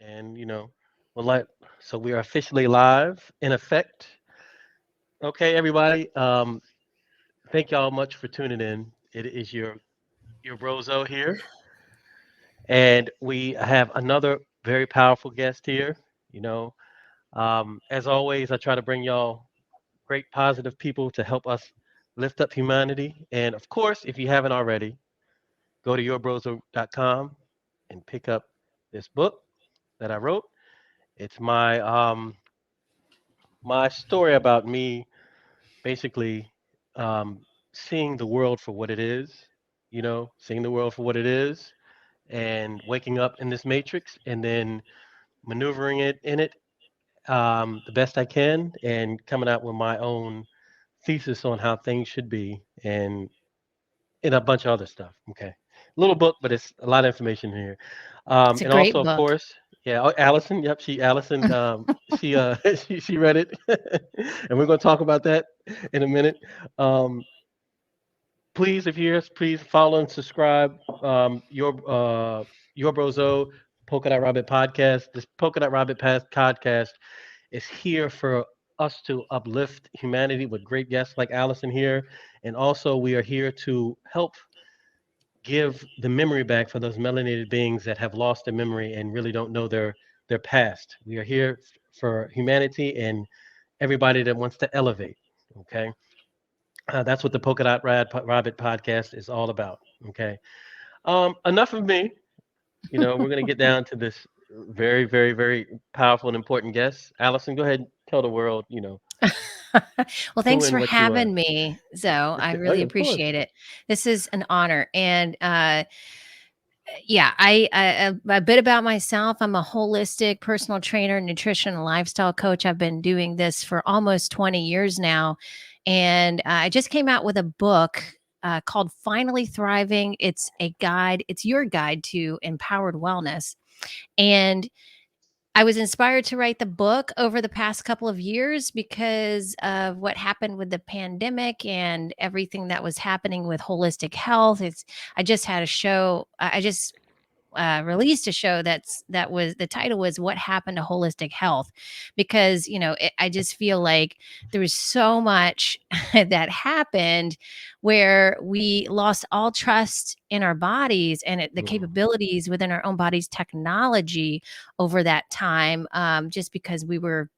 And we'll let so we are officially live in effect. Okay, everybody. Thank y'all much for tuning in. It is your Brozo here, and we have another very powerful guest here. You know, as always, I try to bring y'all great positive people to help us lift up humanity. And of course, if you haven't already, go to yourbrozo.com and pick up this book that I wrote. It's my story about me basically seeing the world for what it is, seeing the world for what it is, and waking up in this matrix, and then maneuvering it in it the best I can, and coming out with my own thesis on how things should be, and a bunch of other stuff. Okay, little book, but it's a lot of information here. It's a And also, great of book. course, yeah, Allison. Yep, Allison. She she read it, and we're going to talk about that in a minute. Um, please, if you're here, please follow and subscribe. Your Brozo Polka Dot Rabbit podcast. This Polka Dot Rabbit podcast is here for us to uplift humanity with great guests like Allison here, and also we are here to help give the memory back for those melanated beings that have lost their memory and really don't know their past. We are here for humanity and everybody that wants to elevate. Okay, that's what the Polka Dot Rabbit podcast is all about. Okay, enough of me. We're gonna get down to this very, very, very powerful and important guest. Allison, go ahead and tell the world. Well, Who thanks and for what you are. having me, Zoe. I Oh, really of course. appreciate it. This is an honor. And yeah, a bit about myself. I'm a holistic personal trainer, nutrition, and lifestyle coach. I've been doing this for almost 20 years now. And I just came out with a book called Finally Thriving. It's a guide, it's your guide to empowered wellness. And I was inspired to write the book over the past couple of years because of what happened with the pandemic and everything that was happening with holistic health. I just had a show. I just released a show that was the title was "What Happened to Holistic Health," because I just feel like there was so much that happened where we lost all trust in our bodies and the Mm, capabilities within our own bodies, technology over that time, just because we were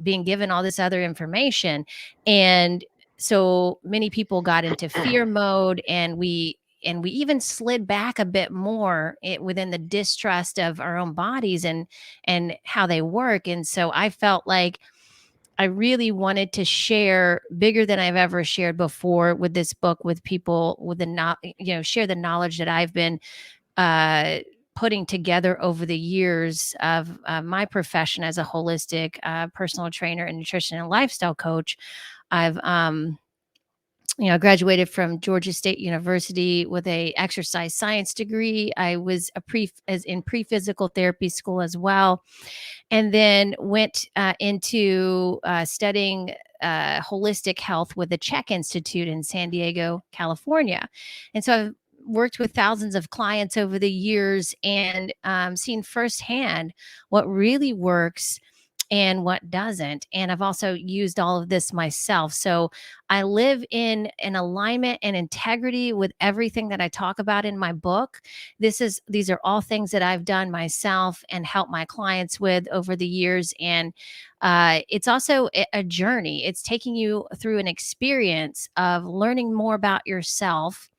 being given all this other information. And so many people got into fear mode, and we even slid back a bit more within the distrust of our own bodies and how they work. And so I felt like I really wanted to share bigger than I've ever shared before with this book with people with the not share the knowledge that I've been uh, putting together over the years of my profession as a holistic personal trainer and nutrition and lifestyle coach. I've graduated from Georgia State University with a exercise science degree. I was as in pre-physical therapy school as well, and then went into studying holistic health with the Czech Institute in San Diego, California. And so I've worked with thousands of clients over the years and seen firsthand what really works and what doesn't. And I've also used all of this myself. So I live in an alignment and integrity with everything that I talk about in my book. These are all things that I've done myself and helped my clients with over the years. And it's also a journey. It's taking you through an experience of learning more about yourself.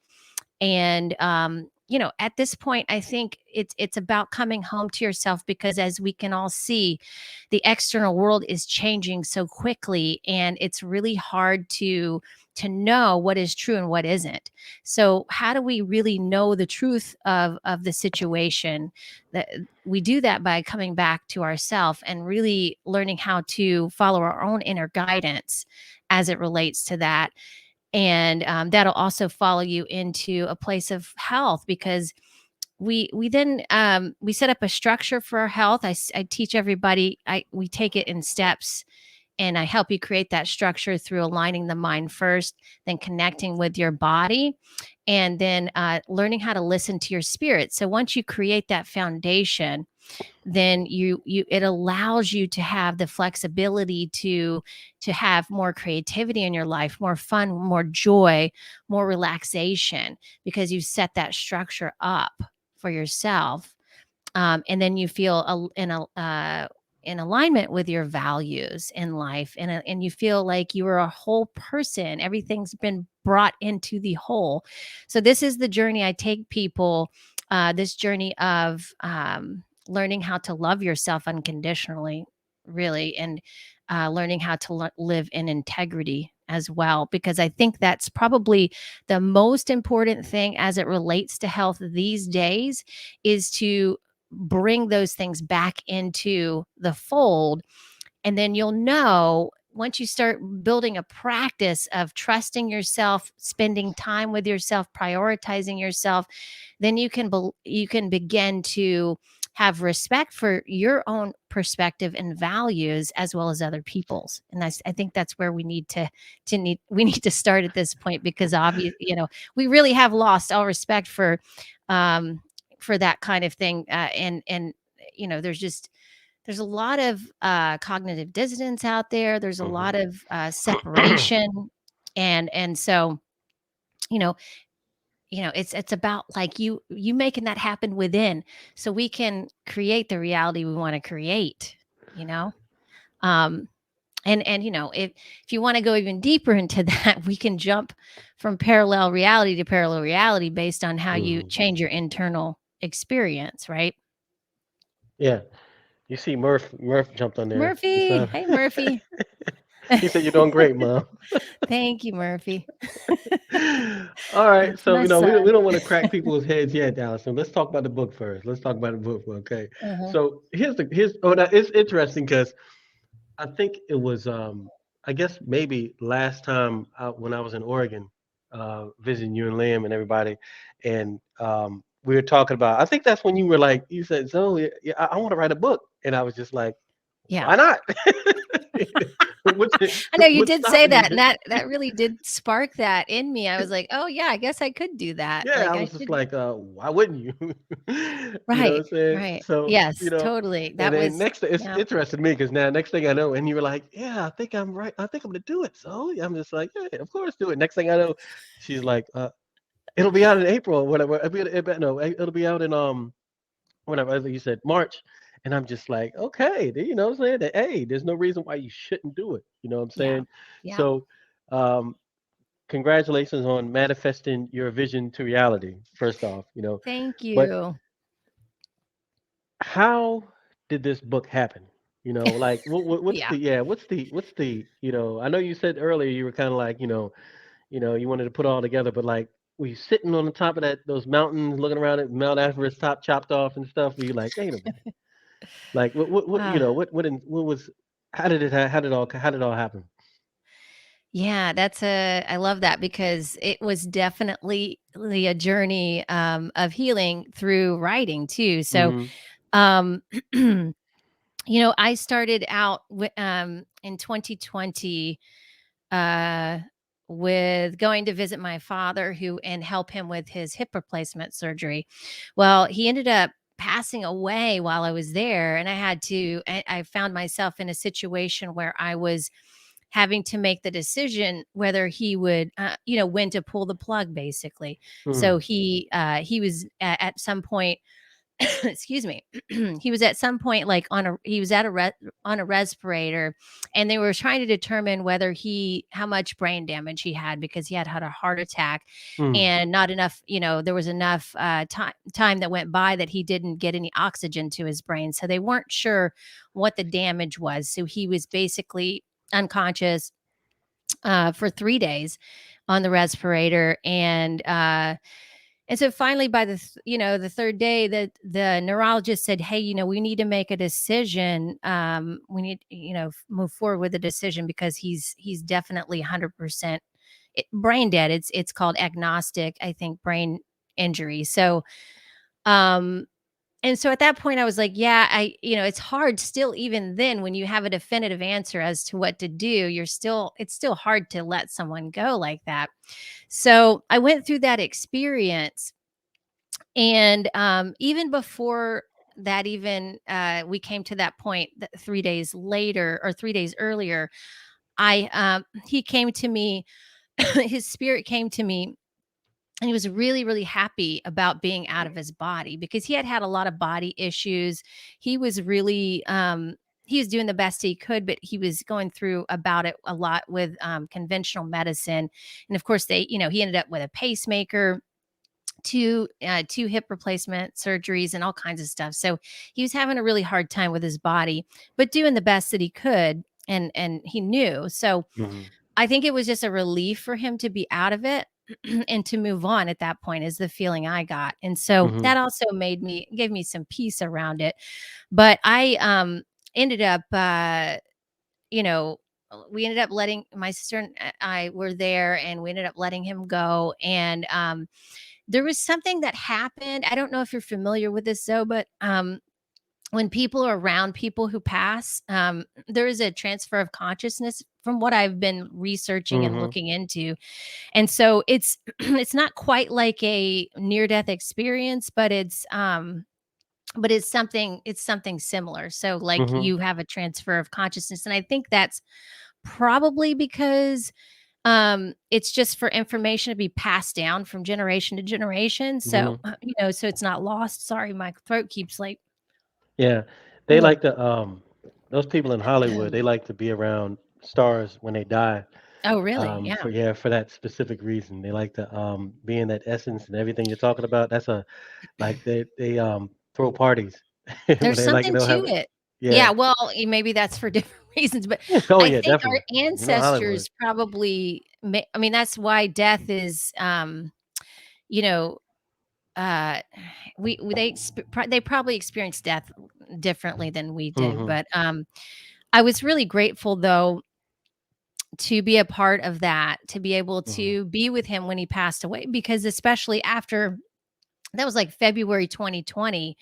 And at this point, I think it's about coming home to yourself, because as we can all see, the external world is changing so quickly, and it's really hard to know what is true and what isn't. So how do we really know the truth of the situation? That we do that by coming back to ourselves and really learning how to follow our own inner guidance as it relates to that. And that'll also follow you into a place of health, because we then we set up a structure for our health. I teach everybody. We take it in steps, and I help you create that structure through aligning the mind first, then connecting with your body, and then learning how to listen to your spirit. So once you create that foundation, then you it allows you to have the flexibility to have more creativity in your life, more fun, more joy, more relaxation, because you set that structure up for yourself. And then you feel in alignment with your values in life, and you feel like you are a whole person. Everything's been brought into the whole. So this is the journey I take people, this journey of learning how to love yourself unconditionally, really, and learning how to live in integrity as well, because I think that's probably the most important thing as it relates to health these days, is to bring those things back into the fold. And then you'll know, once you start building a practice of trusting yourself, spending time with yourself, prioritizing yourself, then you can begin to have respect for your own perspective and values as well as other people's. And I think that's where we need to start at this point, because obviously, we really have lost all respect for that kind of thing. And there's a lot of cognitive dissonance out there. There's a lot Hmm. of separation, and so you know it's about like you making that happen within, so we can create the reality we want to create. You know, um, and if you want to go even deeper into that, we can jump from parallel reality to parallel reality based on how you Hmm. change your internal experience, right? Yeah. You see, Murph jumped on there. Murphy, So hey Murphy. he said, "You're doing great, Mom." Thank you, Murphy. All right. That's So my son. we don't want to crack people's heads yet, Allison. Let's talk about the book first. Let's talk about the book. Okay. Uh-huh. So here's now it's interesting because I think it was I guess maybe last time when I was in Oregon, visiting you and Liam and everybody, and we were talking about. I think that's when you were like, you said, "Zoe, yeah, I want to write a book," and I was just like, Yeah. "Why not? what's I know you what's did say stopping you?" that, and that really did spark that in me. I was like, "Oh, yeah, I guess I could do that." Yeah, Like, I I was just should. like, why wouldn't you? You know what Right, I'm saying? right. So, Yes, totally. and That then was next, it's yeah. interesting to me because now next thing I know, and you were like, yeah, I think I'm right. I think I'm gonna do it. So I'm just like, yeah, of course, do it. Next thing I know, she's like, it'll be out in April or whatever. No, it'll be out in whatever. As you said, March. And I'm just like, okay, you know what I'm saying? That, hey, there's no reason why you shouldn't do it. You know what I'm Yeah. saying? Yeah. So, um, congratulations on manifesting your vision to reality. First off, Thank but you. how did this book happen? Like what's Yeah. the yeah, what's the I know you said earlier you were kind of like you wanted to put it all together, but like were you sitting on the top of that those mountains looking around at Mount Everest top chopped off and stuff? Were you like, wait a minute, like Ah. what was how did it all happen? Yeah, I love that, because it was definitely a journey of healing through writing too. So, Mm-hmm. um I started out in 2020 uh, with going to visit my father, who and help him with his hip replacement surgery. Well, he ended up passing away while I was there, and I found myself in a situation where I was having to make the decision whether he would, when to pull the plug, basically. Mm-hmm. So he was at some point, excuse me, he was at some point, like, he was on a respirator, and they were trying to determine whether he how much brain damage he had, because he had a heart attack, Mm-hmm. and not enough, there was enough time that went by that he didn't get any oxygen to his brain, so they weren't sure what the damage was. So he was basically unconscious for 3 days on the respirator, and so finally, by the third day, the neurologist said, "Hey, we need to make a decision. We need, move forward with a decision, because he's definitely 100% brain dead. It's called agnostic, I think, brain injury." So, um, and so at that point, I was like, "Yeah, it's hard still, even then, when you have a definitive answer as to what to do. It's still hard to let someone go like that." So I went through that experience, and even before that even we came to that point that 3 days later or 3 days earlier, he came to me, his spirit came to me, and he was really, really happy about being out of his body because he had had a lot of body issues. He was really, he was doing the best he could, but he was going through about it a lot with conventional medicine. And of course, he ended up with a pacemaker, two hip replacement surgeries, and all kinds of stuff. So he was having a really hard time with his body, but doing the best that he could, and he knew. So Mhm. I think it was just a relief for him to be out of it and to move on at that point is the feeling I got. And so Mhm. that also gave me some peace around it. But I ended up you know, we ended up letting my sister and I were there, and we ended up letting him go. And there was something that happened. I don't know if you're familiar with this, though, but when people are around people who pass, there is a transfer of consciousness from what I've been researching and Mhm. looking into. And so it's it's not quite like a near death experience, but it's something similar. So like Mhm. you have a transfer of consciousness, and I think that's probably because it's just for information to be passed down from generation to generation. So, Mhm. so it's not lost. Sorry, my throat keeps like Yeah. They ugh. like to those people in Hollywood, they like to be around stars when they die. Oh, really? Yeah. For that specific reason. They like to be in that essence and everything you're talking about. That's a like they throw parties when There's they like something they'll to have it. yeah. Yeah, well, maybe that's for different reasons, but Oh I yeah, think definitely. our You know Hollywood. ancestors probably I mean, that's why death is, you know, uh, they probably experience death differently than we did, Mhm. but, I was really grateful, though, to be a part of that, to be able Mhm. to be with him when he passed away, because especially after that was, like, February 2020,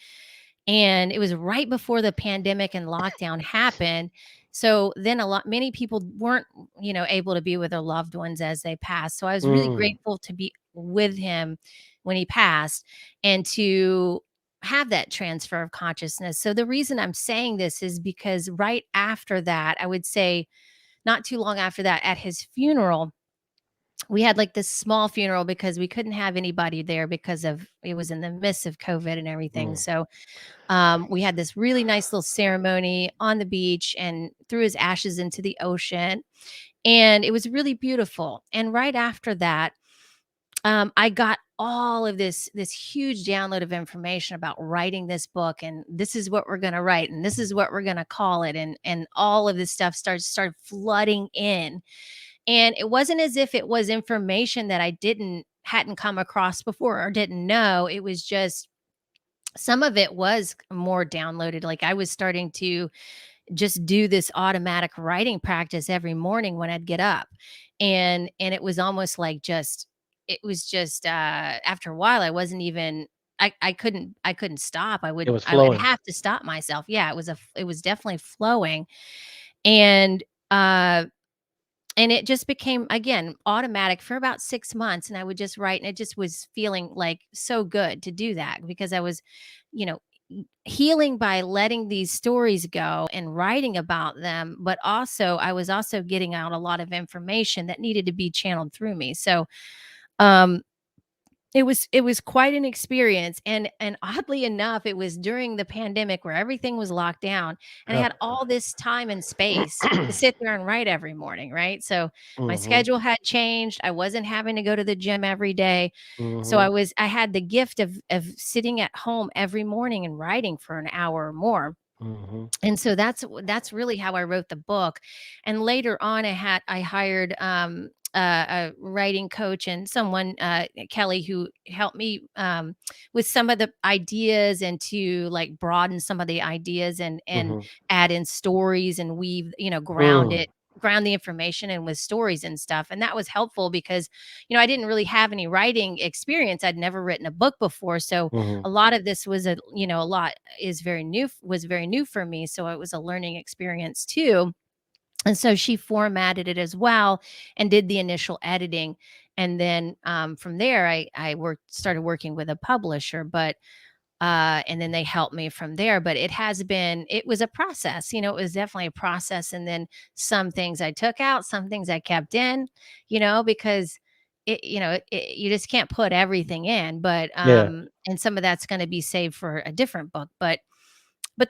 and it was right before the pandemic and lockdown happened. So then many people weren't, able to be with their loved ones as they passed. So I was really Mm. grateful to be with him when he passed and to have that transfer of consciousness. So the reason I'm saying this is because right after that, I would say not too long after that, at his funeral, we had like this small funeral because we couldn't have anybody there because of it was in the midst of COVID and everything. Mm. So we had this really nice little ceremony on the beach and threw his ashes into the ocean. And it was really beautiful. And right after that, I got all of this huge download of information about writing this book, and this is what we're going to write, and this is what we're going to call it, and all of this stuff started flooding in. And it wasn't as if it was information that I didn't hadn't come across before or didn't know. It was just some of it was more downloaded. Like I was starting to just do this automatic writing practice every morning when I'd get up. And it was almost like just it was just after a while I wasn't even I couldn't stop. It was I would flowing. have to stop myself. Yeah, it was definitely flowing. And uh and it just became, again, automatic for about 6 months, and I would just write, and it just was feeling, like, so good to do that because I was, you know, healing by letting these stories go and writing about them, but also I was also getting out a lot of information that needed to be channeled through me. So, um it was quite an experience, and oddly enough, it was during the pandemic where everything was locked down, and I Yep. had all this time and space to sit there and write every morning, right? So, my Mhm. schedule had changed, I wasn't having to go to the gym every day, so Mhm. I had the gift of sitting at home every morning and writing for an hour or more. Mhm. And so that's really how I wrote the book. And later on, I hired a writing coach and someone, Kelly, who helped me with some of the ideas and to like broaden some of the ideas and Mhm. add in stories and weave, Mm. ground the information in with stories and stuff. And that was helpful because, I didn't really have any writing experience. I'd never written a book before. So Mhm. a lot of this a lot is very new was very new for me, so it was a learning experience too. And so she formatted it as well and did the initial editing, and then from there I worked started working with a publisher. But And then they helped me from there. But it was a process, it was definitely a process. And then some things I took out, some things I kept in, because you just can't put everything in. But Yeah. and some of that's going to be saved for a different book. But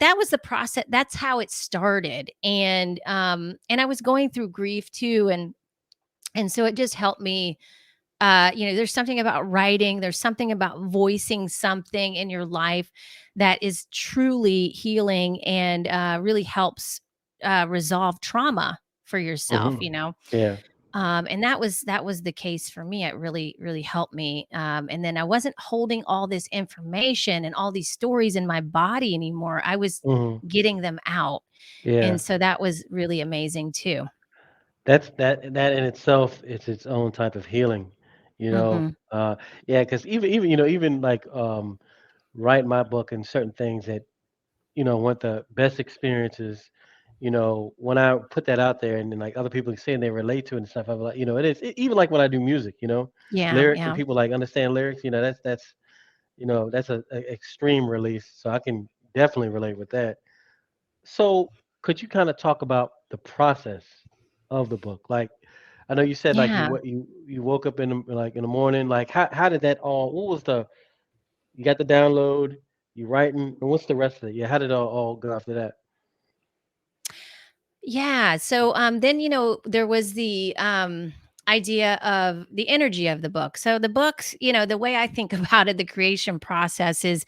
that was the process. That's how it started. And I was going through grief too. And so it just helped me. There's something about writing, there's something about voicing something in your life that is truly healing and really helps resolve trauma for yourself, Hmm. Yeah. and that was the case for me. It really, really helped me. And then I wasn't holding all this information and all these stories in my body anymore. I was Hmm. getting them out. Yeah. And so that was really amazing too. That in itself is its own type of healing, you know. Hmm. Yeah, because even like writing my book and certain things that want the best experiences. When I put that out there and then like other people saying they relate to it and stuff, I'm like, even like when I do music, Yeah, lyrics and yeah, people like understand lyrics, that's a extreme release. So I can definitely relate with that. So could you kind of talk about the process of the book? Like, I know you said like yeah. you woke up in the morning. Like, how did that all? What was the you got the download? You writing, and what's the rest of it? Yeah, how did it all go after that? Yeah. So then there was the idea of the energy of the book. So the books, the way I think about it, the creation process is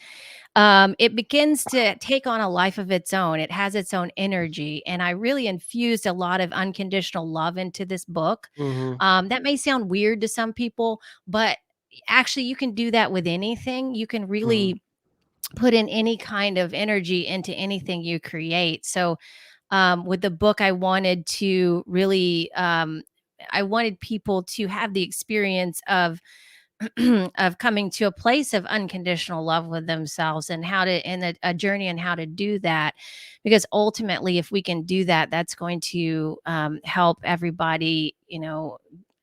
it begins to take on a life of its own. It has its own energy, and I really infused a lot of unconditional love into this book. Mhm. That may sound weird to some people, but actually, you can do that with anything. You can Mhm. really put in any kind of energy into anything you create. So with the book, I wanted people to have the experience of of coming to a place of unconditional love with themselves, and a journey and how to do that. Because ultimately, if we can do that, that's going to help everybody,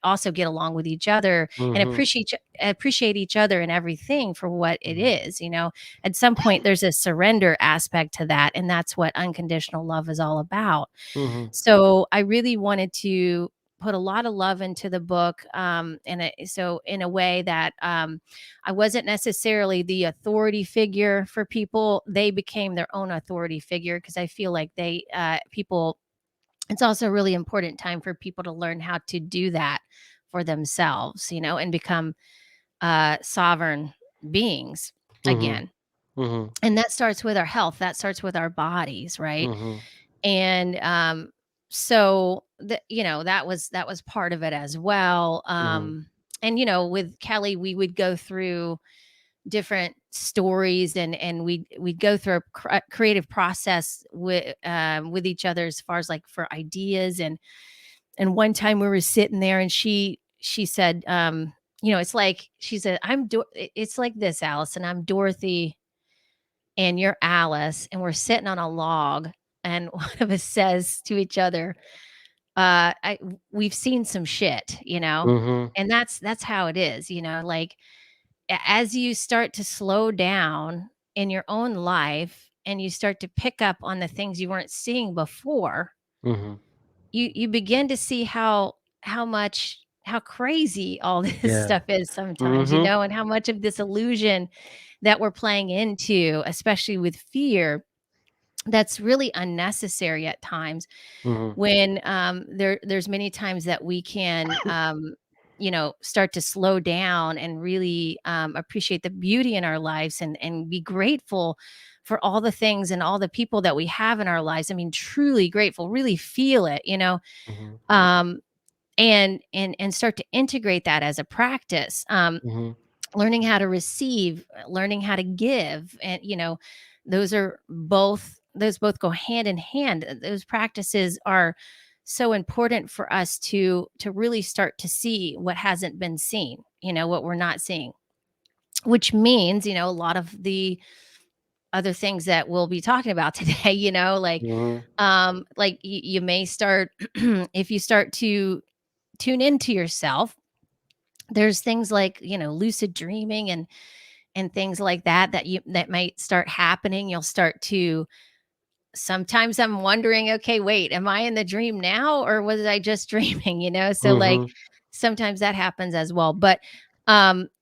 also get along with each other and Mhm. appreciate each other and everything for what it Mhm. is. At some point, there's a surrender aspect to that, and that's what unconditional love is all about. Mhm. So I really wanted to put a lot of love into the book, so in a way that I wasn't necessarily the authority figure for people. They became their own authority figure, because I feel like people. It's also a really important time for people to learn how to do that for themselves, and become sovereign beings Mhm. again. Mhm. And that starts with our health. That starts with our bodies, right? Mhm. And so that was part of it as well. Mhm. And with Kelly, we would go through different stories, and we'd go through a creative process with each other, as far as like for ideas. And one time we were sitting there, and she said, it's like she said, it's like this, Allison. I'm Dorothy and you're Alice, and we're sitting on a log, and one of us says to each other, we've seen some shit, Mhm. and that's how it is, like as you start to slow down in your own life, and you start to pick up on the things you weren't seeing before, Mhm. you begin to see how crazy all this Yeah. stuff is sometimes, Mhm. and how much of this illusion that we're playing into, especially with fear, that's really unnecessary at times. Mhm. When there's many times that we can start to slow down and really appreciate the beauty in our lives, and be grateful for all the things and all the people that we have in our lives. I mean, truly grateful, really feel it, Mhm. um and start to integrate that as a practice. Mhm. Learning how to receive, learning how to give, and those both go hand in hand. Those practices are so important for us to really start to see what hasn't been seen, what we're not seeing, which means, a lot of the other things that we'll be talking about today, Mhm. like you may start if you start to tune into yourself. There's things like lucid dreaming, and things like that that might start happening. You'll start to sometimes I'm wondering, okay, wait, am I in the dream now or was I just dreaming, So like Mhm. sometimes that happens as well.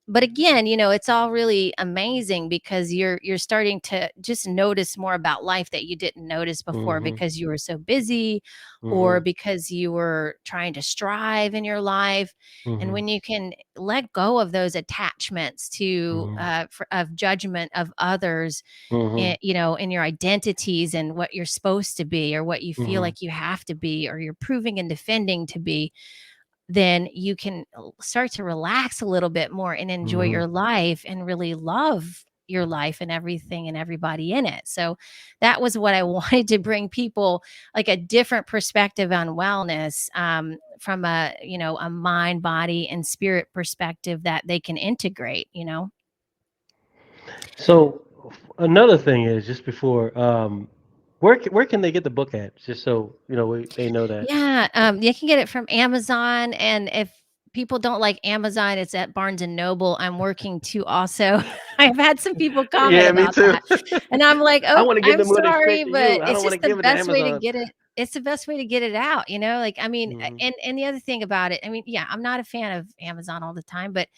But again, it's all really amazing because you're starting to just notice more about life that you didn't notice before Mhm. because you were so busy or Mhm. because you were trying to strive in your life. And Mhm. when you can let go of those attachments to Mhm. of judgment of others Mhm. in your identities and what you're supposed to be or what you feel Mhm. like you have to be or you're proving and defending to be, then you can start to relax a little bit more and enjoy Mhm. your life and really love your life and everything and everybody in it. So that was what I wanted to bring people, like a different perspective on wellness, from a mind, body, and spirit perspective that they can integrate. So another thing is just before, where can they get the book at? Just so they know that. Yeah, you can get it from Amazon, and if people don't like Amazon, it's at Barnes& and Noble. I'm working to also I've had some people comment Yeah, me about too. that, and I'm like, I "Oh, want to give I'm the money sorry, straight to you. but I it's don't want to just the give it to best way to Amazon. get it." It's the best way to get it out. Like, I mean, Hmm. and the other thing about it, I mean, yeah, I'm not a fan of Amazon all the time, but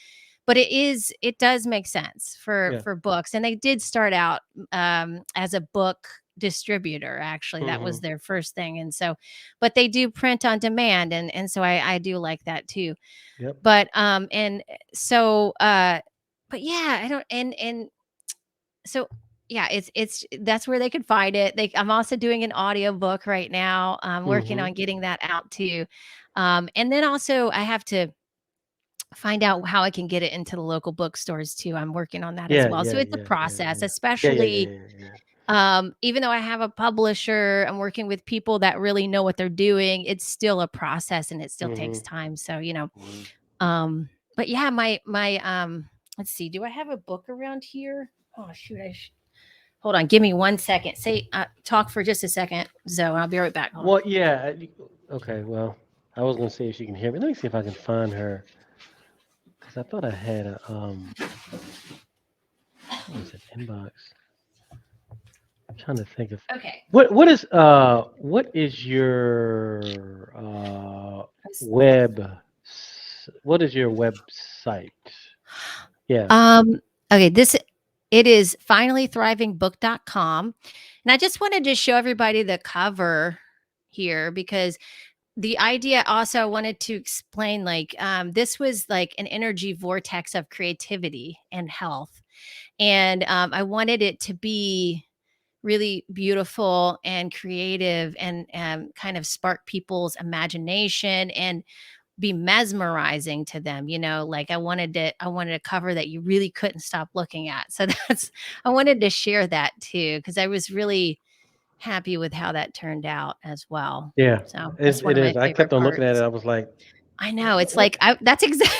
it does make sense Yeah. for books, and they did start out, as a book distributor, actually, that was Hmm. their first thing, and so but they do print on demand, and so I do like that too. Yep. And so, but yeah, I don't and so yeah, it's that's where they could find it. I'm also doing an audiobook right now. I'm working Hmm. on getting that out too. And then also I have to find out how I can get it into the local bookstores too. I'm working on that as Yeah. well. So Yeah. it's a Yeah. Yeah. process, Yeah. Yeah. Yeah. Yeah. especially Yeah. Yeah. even though I have a publisher, I'm working with people that really know what they're doing. It's still a process and it still takes Hmm. time. So. Hmm. Um, but yeah, my let's see, do I have a book around here? Oh shoot, hold on, give me 1 second. Say talk for just a second, Zoe. I'll be right back. Hold on. Well, yeah. Okay. Well, I was gonna see if she can hear me. Let me see if I can find her because I thought I had a what was it? Inbox. I'm trying to think of Okay. what is your web what is your website? Yeah. Um, okay, it is finallythrivingbook.com. And I just wanted to show everybody the cover here because the idea also I wanted to explain like this was like an energy vortex of creativity and health. And I wanted it to be really beautiful and creative and kind of spark people's imagination and be mesmerizing to them, like I wanted a cover that you really couldn't stop looking at. So that's I wanted to share that too because I was really happy with how that turned out as well. Yeah. So It's, that's one it of my is. I favorite kept on looking at it. parts. I was like, I know it's what? like I that's exactly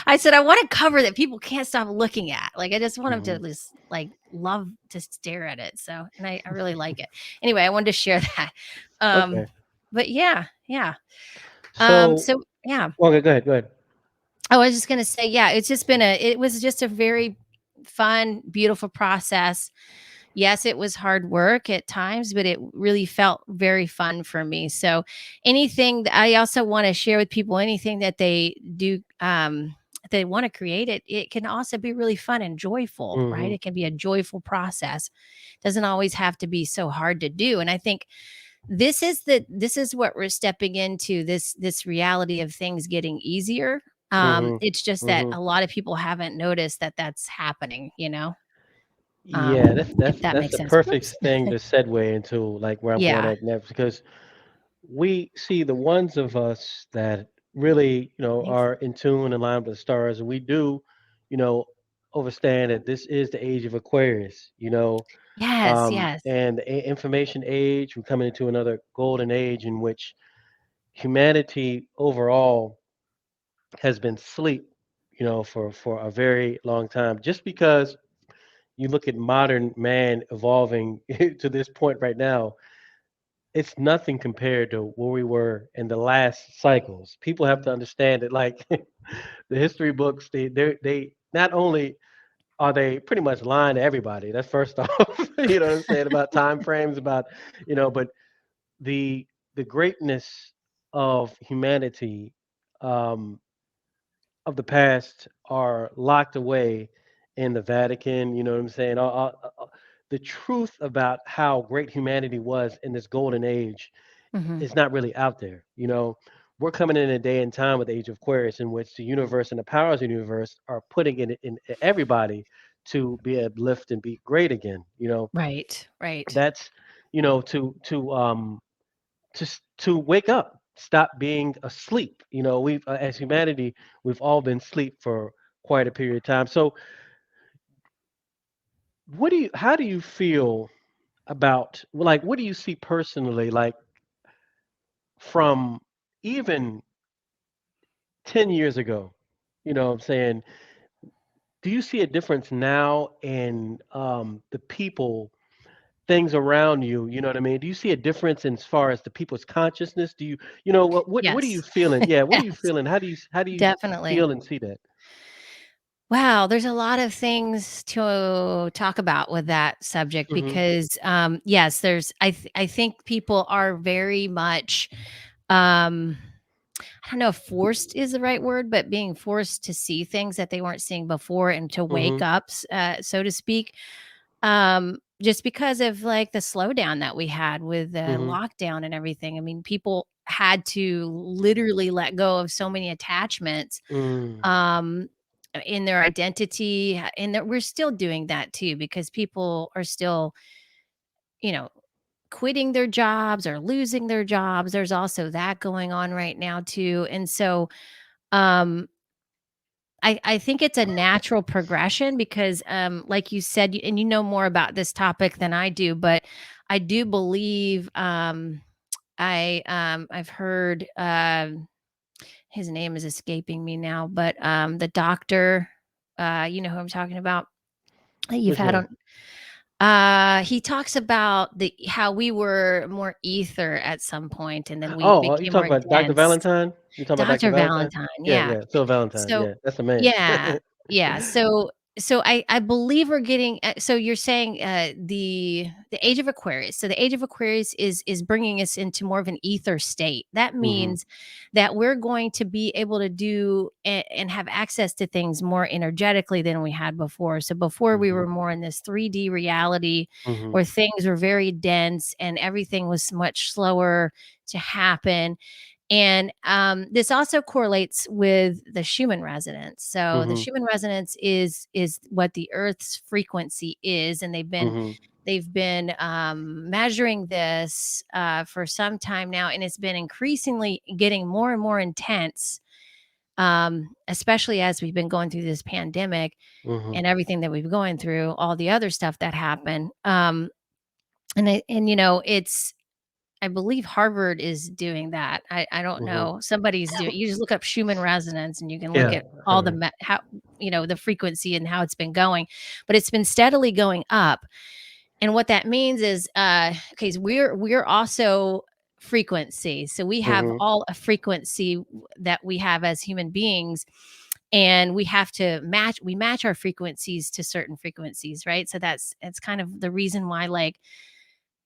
I said I want a cover that people can't stop looking at. Like I just want them Hmm. to just like love to stare at it. So and I really like it. Anyway, I wanted to share that. Um Okay. but yeah, yeah. So, So yeah. okay, go ahead. Go ahead. I was just gonna say, yeah, it was just a very fun, beautiful process. Yes, it was hard work at times, but it really felt very fun for me. So anything that I also want to share with people, anything that they do, they want to create it can also be really fun and joyful, right? Hmm. It can be a joyful process. Doesn't always have to be so hard to do. And I think this is what we're stepping into, this reality of things getting easier. Hmm. It's just that Hmm. a lot of people haven't noticed that that's happening. Yeah, If that that's makes the sense. perfect Whoops. thing to segue into, like where I'm going Yeah. at next, because we see the ones of us that really, Thanks. are in tune and line with the stars, and we do, you know, understand that this is the age of Aquarius, Yes, yes. and the information age. We're coming into another golden age in which humanity overall has been asleep, for a very long time. Just because you look at modern man evolving to this point right now, it's nothing compared to where we were in the last cycles. People have to understand that, like the history books, they not only are they pretty much lying to everybody? That's first off. You know what I'm saying about time frames, about but the greatness of humanity, um, of the past are locked away in the Vatican. You know what I'm saying? The truth about how great humanity was in this golden age Mhm. is not really out there. We're coming in a day and time with the age of Aquarius in which the universe and the powers of the universe are putting it in everybody to be uplift and be great again. Right, right. That's to wake up, stop being asleep. We've as humanity, we've all been asleep for quite a period of time. So, how do you feel about, like, what do you see personally, like, from even 10 years ago? What I'm saying, do you see a difference now in the people, things around you? You know what I mean? Do you see a difference in as far as the people's consciousness? Do you, what are you Yes. feeling? Yeah, what are you Yes, feeling? How do you definitely. feel and see that? Wow, there's a lot of things to talk about with that subject Hmm. because, yes, I think people are very much, um, I don't know if forced is the right word, but being forced to see things that they weren't seeing before and to wake Mhm. up, so to speak. Just because of like the slowdown that we had with the Mhm. lockdown and everything. I mean, people had to literally let go of so many attachments, Mm. um, in their identity, and that we're still doing that too because people are still, you know, quitting their jobs or losing their jobs. There's also that going on right now too. And so, um, I think it's a natural progression because, like you said, and you know more about this topic than I do, but I do believe, I've heard, his name is escaping me now, but, the doctor, you know who I'm talking about, that you've Which had one? on. He talks about the how we were more ether at some point, and then we Oh, you became talking more about Dr. dense. Valentine? You talking about Dr. Dr. Valentine? Valentine, Yeah, yeah. yeah. Phil Valentine. So Yeah, that's the man. yeah, yeah. So I believe we're getting. So you're saying the age of Aquarius. So the age of Aquarius is bringing us into more of an ether state. That Mhm. means that we're going to be able to do and have access to things more energetically than we had before. So before we Mhm. were more in this 3D reality Mhm. where things were very dense and everything was much slower to happen. And this also correlates with the Schumann resonance. So the Mhm. Schumann resonance is what the Earth's frequency is, and Mhm. they've been measuring this for some time now, and it's been increasingly getting more and more intense, especially as we've been going through this pandemic Mhm. and everything that we've been going through, all the other stuff that happened. And it's I believe Harvard is doing that. I don't Mhm. know. Somebody's doing you just look up Schumann resonance and you can look Yeah, at I all the heard. how the frequency and how it's been going, but it's been steadily going up. And what that means is okay, so we're also frequency. So we have Mhm. all a frequency that we have as human beings, and we have to match our frequencies to certain frequencies, right? So it's kind of the reason why, like,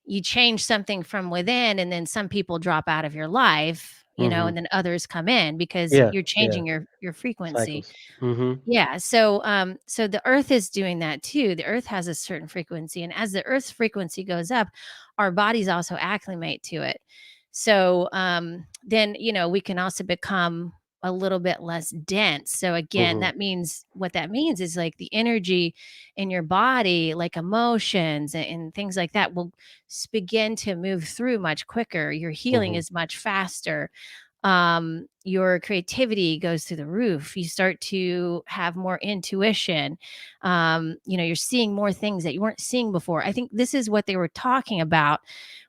you change something from within and then some people drop out of your life, Mhm. and then others come in because Yeah, you're yeah. changing your frequency. Cycles. Mhm. Yeah, so the earth is doing that too. The earth has a certain frequency, and as the earth's frequency goes up, our bodies also acclimate to it. So then we can also become a little bit less dense. So again, Mhm. that means what that means is like the energy in your body, like emotions and things like that, will begin to move through much quicker. Your healing Mhm. is much faster. Your creativity goes through the roof. You start to have more intuition. You're seeing more things that you weren't seeing before. I think this is what they were talking about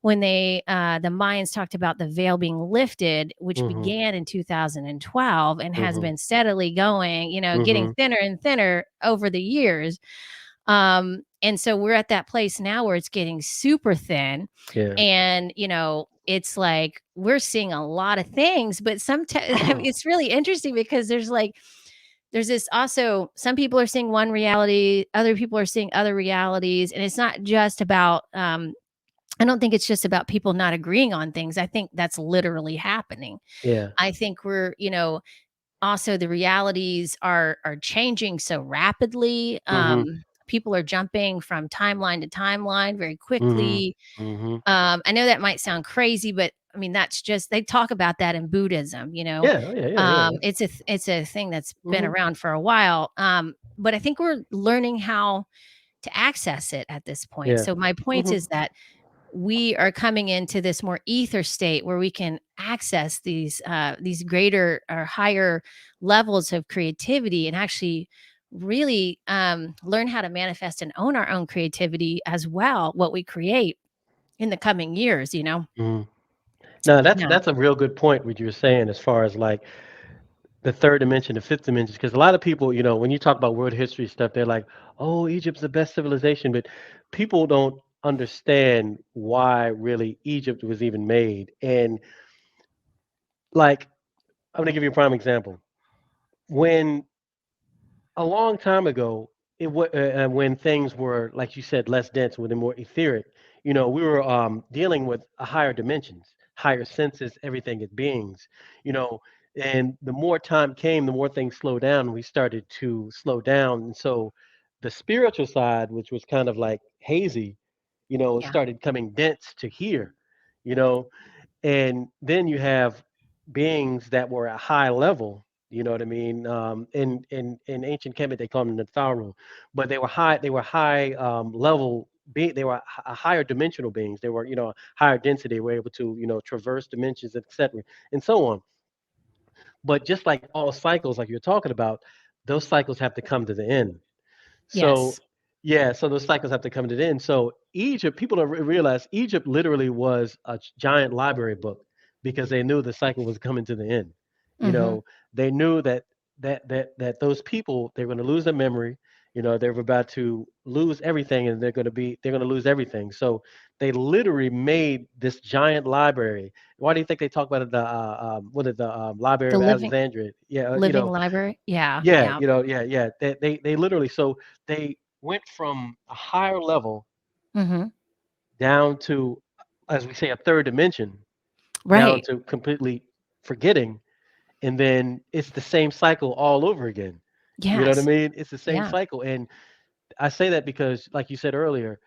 when the Mayans talked about the veil being lifted, which Mhm. began in 2012 and has Mhm. been steadily going, getting Mhm. thinner and thinner over the years. And so we're at that place now where it's getting super thin, Yeah. and it's like we're seeing a lot of things, but sometimes it's really interesting because there's like there's this also, some people are seeing one reality, other people are seeing other realities, and it's not just about, I don't think it's just about people not agreeing on things. I think that's literally happening. Yeah. I think we're, also the realities are changing so rapidly. Mhm. People are jumping from timeline to timeline very Mhm. quickly. Mhm. I know that might sound crazy, but I mean that's just, they talk about that in Buddhism. Yeah. Oh, yeah. Yeah. Yeah. It's a thing that's been Mhm. around for a while. But I think we're learning how to access it at this point. Yeah. So my point Mhm. is that we are coming into this more ether state where we can access these greater or higher levels of creativity, and actually really learn how to manifest and own our own creativity as well, what we create in the coming years. Mhm. No, that's Yeah. that's a real good point what you were saying as far as like the third dimension, the fifth dimension, because a lot of people, when you talk about world history stuff, they're like, "Oh, Egypt's the best civilization," but people don't understand why really Egypt was even made. And like, I'm gonna give you a prime example. When a long time ago, when things were, like you said, less dense, when they're more etheric, we were dealing with a higher dimensions, higher senses, everything as beings, you know, and the more time came, the more things slowed down. And we started to slow down, and so the spiritual side, which was kind of like hazy, it Yeah. started coming dense to here, you know, and then you have beings that were at high level. You know what I mean? In ancient Kemet, they call them the Natharu, but they were high. They were high level. They were a higher dimensional beings. They were higher density. They were able to traverse dimensions, etc., and so on. But just like all cycles, like you're talking about, those cycles have to come to the end. So, Yes. yeah, so those cycles have to come to the end. So, Egypt, people don't realize Egypt literally was a giant library book because they knew the cycle was coming to the end. You Hmm. know, they knew that those people, they're going to lose their memory. They're about to lose everything, and they're going to lose everything. So they literally made this giant library. Why do you think they talk about it, the what is the Library The of living Alexandria? Yeah, living library. Yeah. yeah, Yeah. yeah. They literally, so they went from a higher level Hmm. down to, as we say, a third dimension, down Right. to completely forgetting, and then it's the same cycle all over again. You know what I Yes. mean? It's the same Yeah. cycle, and I say that because, like you said earlier,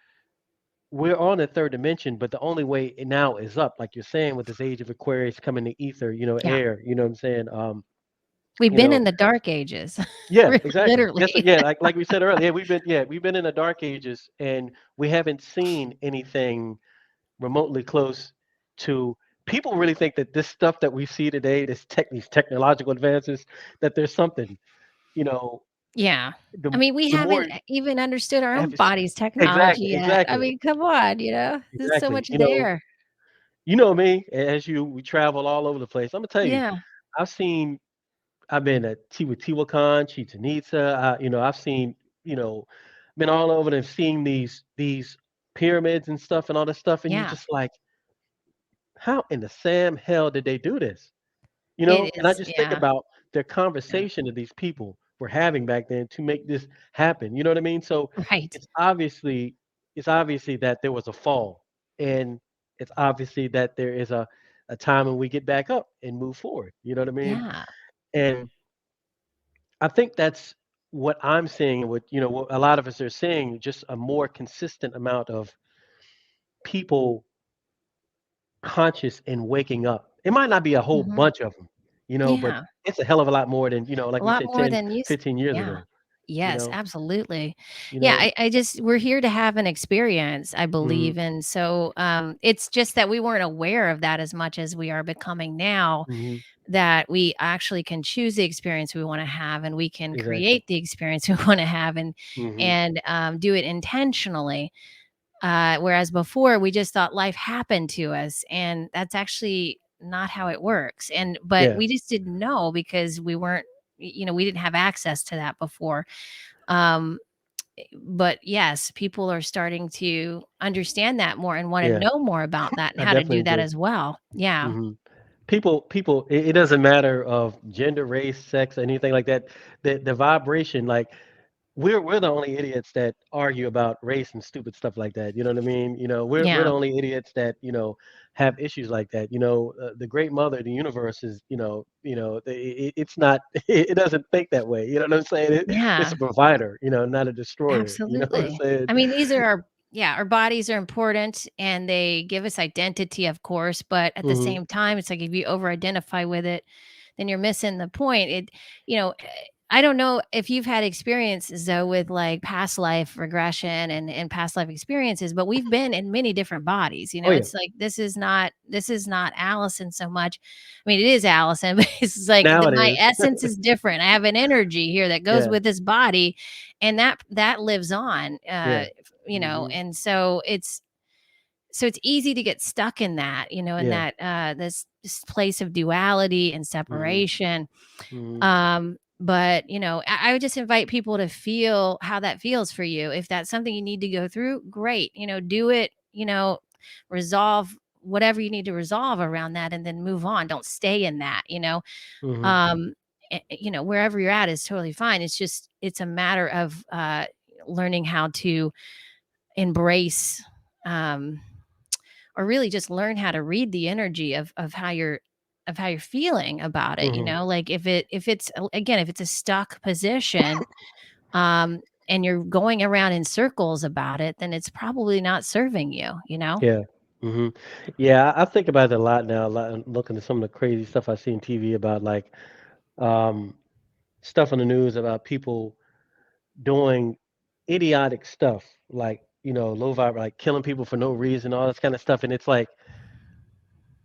we're on a third dimension, but the only way it now is up, like you're saying, with this age of Aquarius coming to ether, Yeah. air. You know what I'm saying? We've You been know, in the dark ages. Yeah, Really, exactly. Yes, literally. yeah, like we said earlier, we've been in the dark ages, and we haven't seen anything remotely close to. People really think that this stuff that we see today, these technological advances, that there's something, you know, Yeah. I the mean, we the more haven't even understood our own have it's- body's technology exactly, yet. I exactly, mean, come on, there's so exactly. much there. You know me, we travel all over the place. I'm gonna tell you, Yeah. I've seen I've been at Teotihuacan, Chichen Itza. I've seen, you know, been all over and seeing these pyramids and stuff and all this stuff, and you're Yeah. just like, how in the Sam hell did they do this? It And I is. just think Yeah. about their Yeah. conversation that these people were having back then to make this happen. You know what I mean? So Right. it's obviously it's obviously that there was a fall, and it's obviously that there is a time when we get back up and move forward. You know what I mean? Yeah. And I think that's what I'm seeing, and what a lot of us are seeing, just a more consistent amount of people conscious and waking up. It might not be a whole Mhm. bunch of them, but Yeah. it's a hell of a lot more than, A like we lot said, more 10, than you 15 years yeah. ago, you Yes, know, absolutely. you Yeah, know. I just, we're here to have an experience, I Mhm, believe, and so, it's just that we weren't aware of that as much as we are becoming now, mhm, that we actually can choose the experience we wanna have, and we can exactly. create the experience we wanna have, and Mhm, and do it intentionally. Whereas before we just thought life happened to us, and that's actually not how it works. And but yeah, we just didn't know because we weren't, we didn't have access to that before. Um, but yes, people are starting to understand that more and want to yeah, know more about that and I how to definitely do that agree. as well. Yeah. Mhm. people, it doesn't matter of gender, race, sex, anything like that. The vibration, like we're the only idiots that argue about race and stupid stuff like that. You know what I mean? We're the Yeah, only idiots that have issues like that. The great mother, the universe is it's not it doesn't think that way. You know what I'm saying? It's yeah. a provider, not a destroyer. You know what I'm Absolutely. saying? I mean, these are our yeah, our bodies are important and they give us identity, of course, but at the Hmm. same time, it's like if you over identify with it, then you're missing the point. You know, I don't know if you've had experiences though with like past life regression and past life experiences, but we've been in many different bodies. Oh yeah. It's like this is not Allison so much. I mean, it is Allison, but it's like Now it my is. essence is different. I have an energy here that goes Yeah. with this body, and that lives on. Yeah. Hmm. And so it's easy to get stuck in that, in Yeah. that this place of duality and Hmm. separation. Hmm. But I would just invite people to feel how that feels for you. If that's something you need to go through, great. Do it. Resolve whatever you need to resolve around that, and then move on. Don't stay in that. Hmm. Um, wherever you're at is totally fine. It's a matter of learning how to embrace, um, or really just learn how to read the energy of how you're feeling about it. Hmm. Like if it's a stuck position, and you're going around in circles about it, then it's probably not serving you. Yeah. Hmm. Yeah, I think about it a lot now, a lot, and looking at some of the crazy stuff I see on TV about like um, stuff on the news about people doing idiotic stuff, like low vibe, like killing people for no reason, all this kind of stuff, and it's like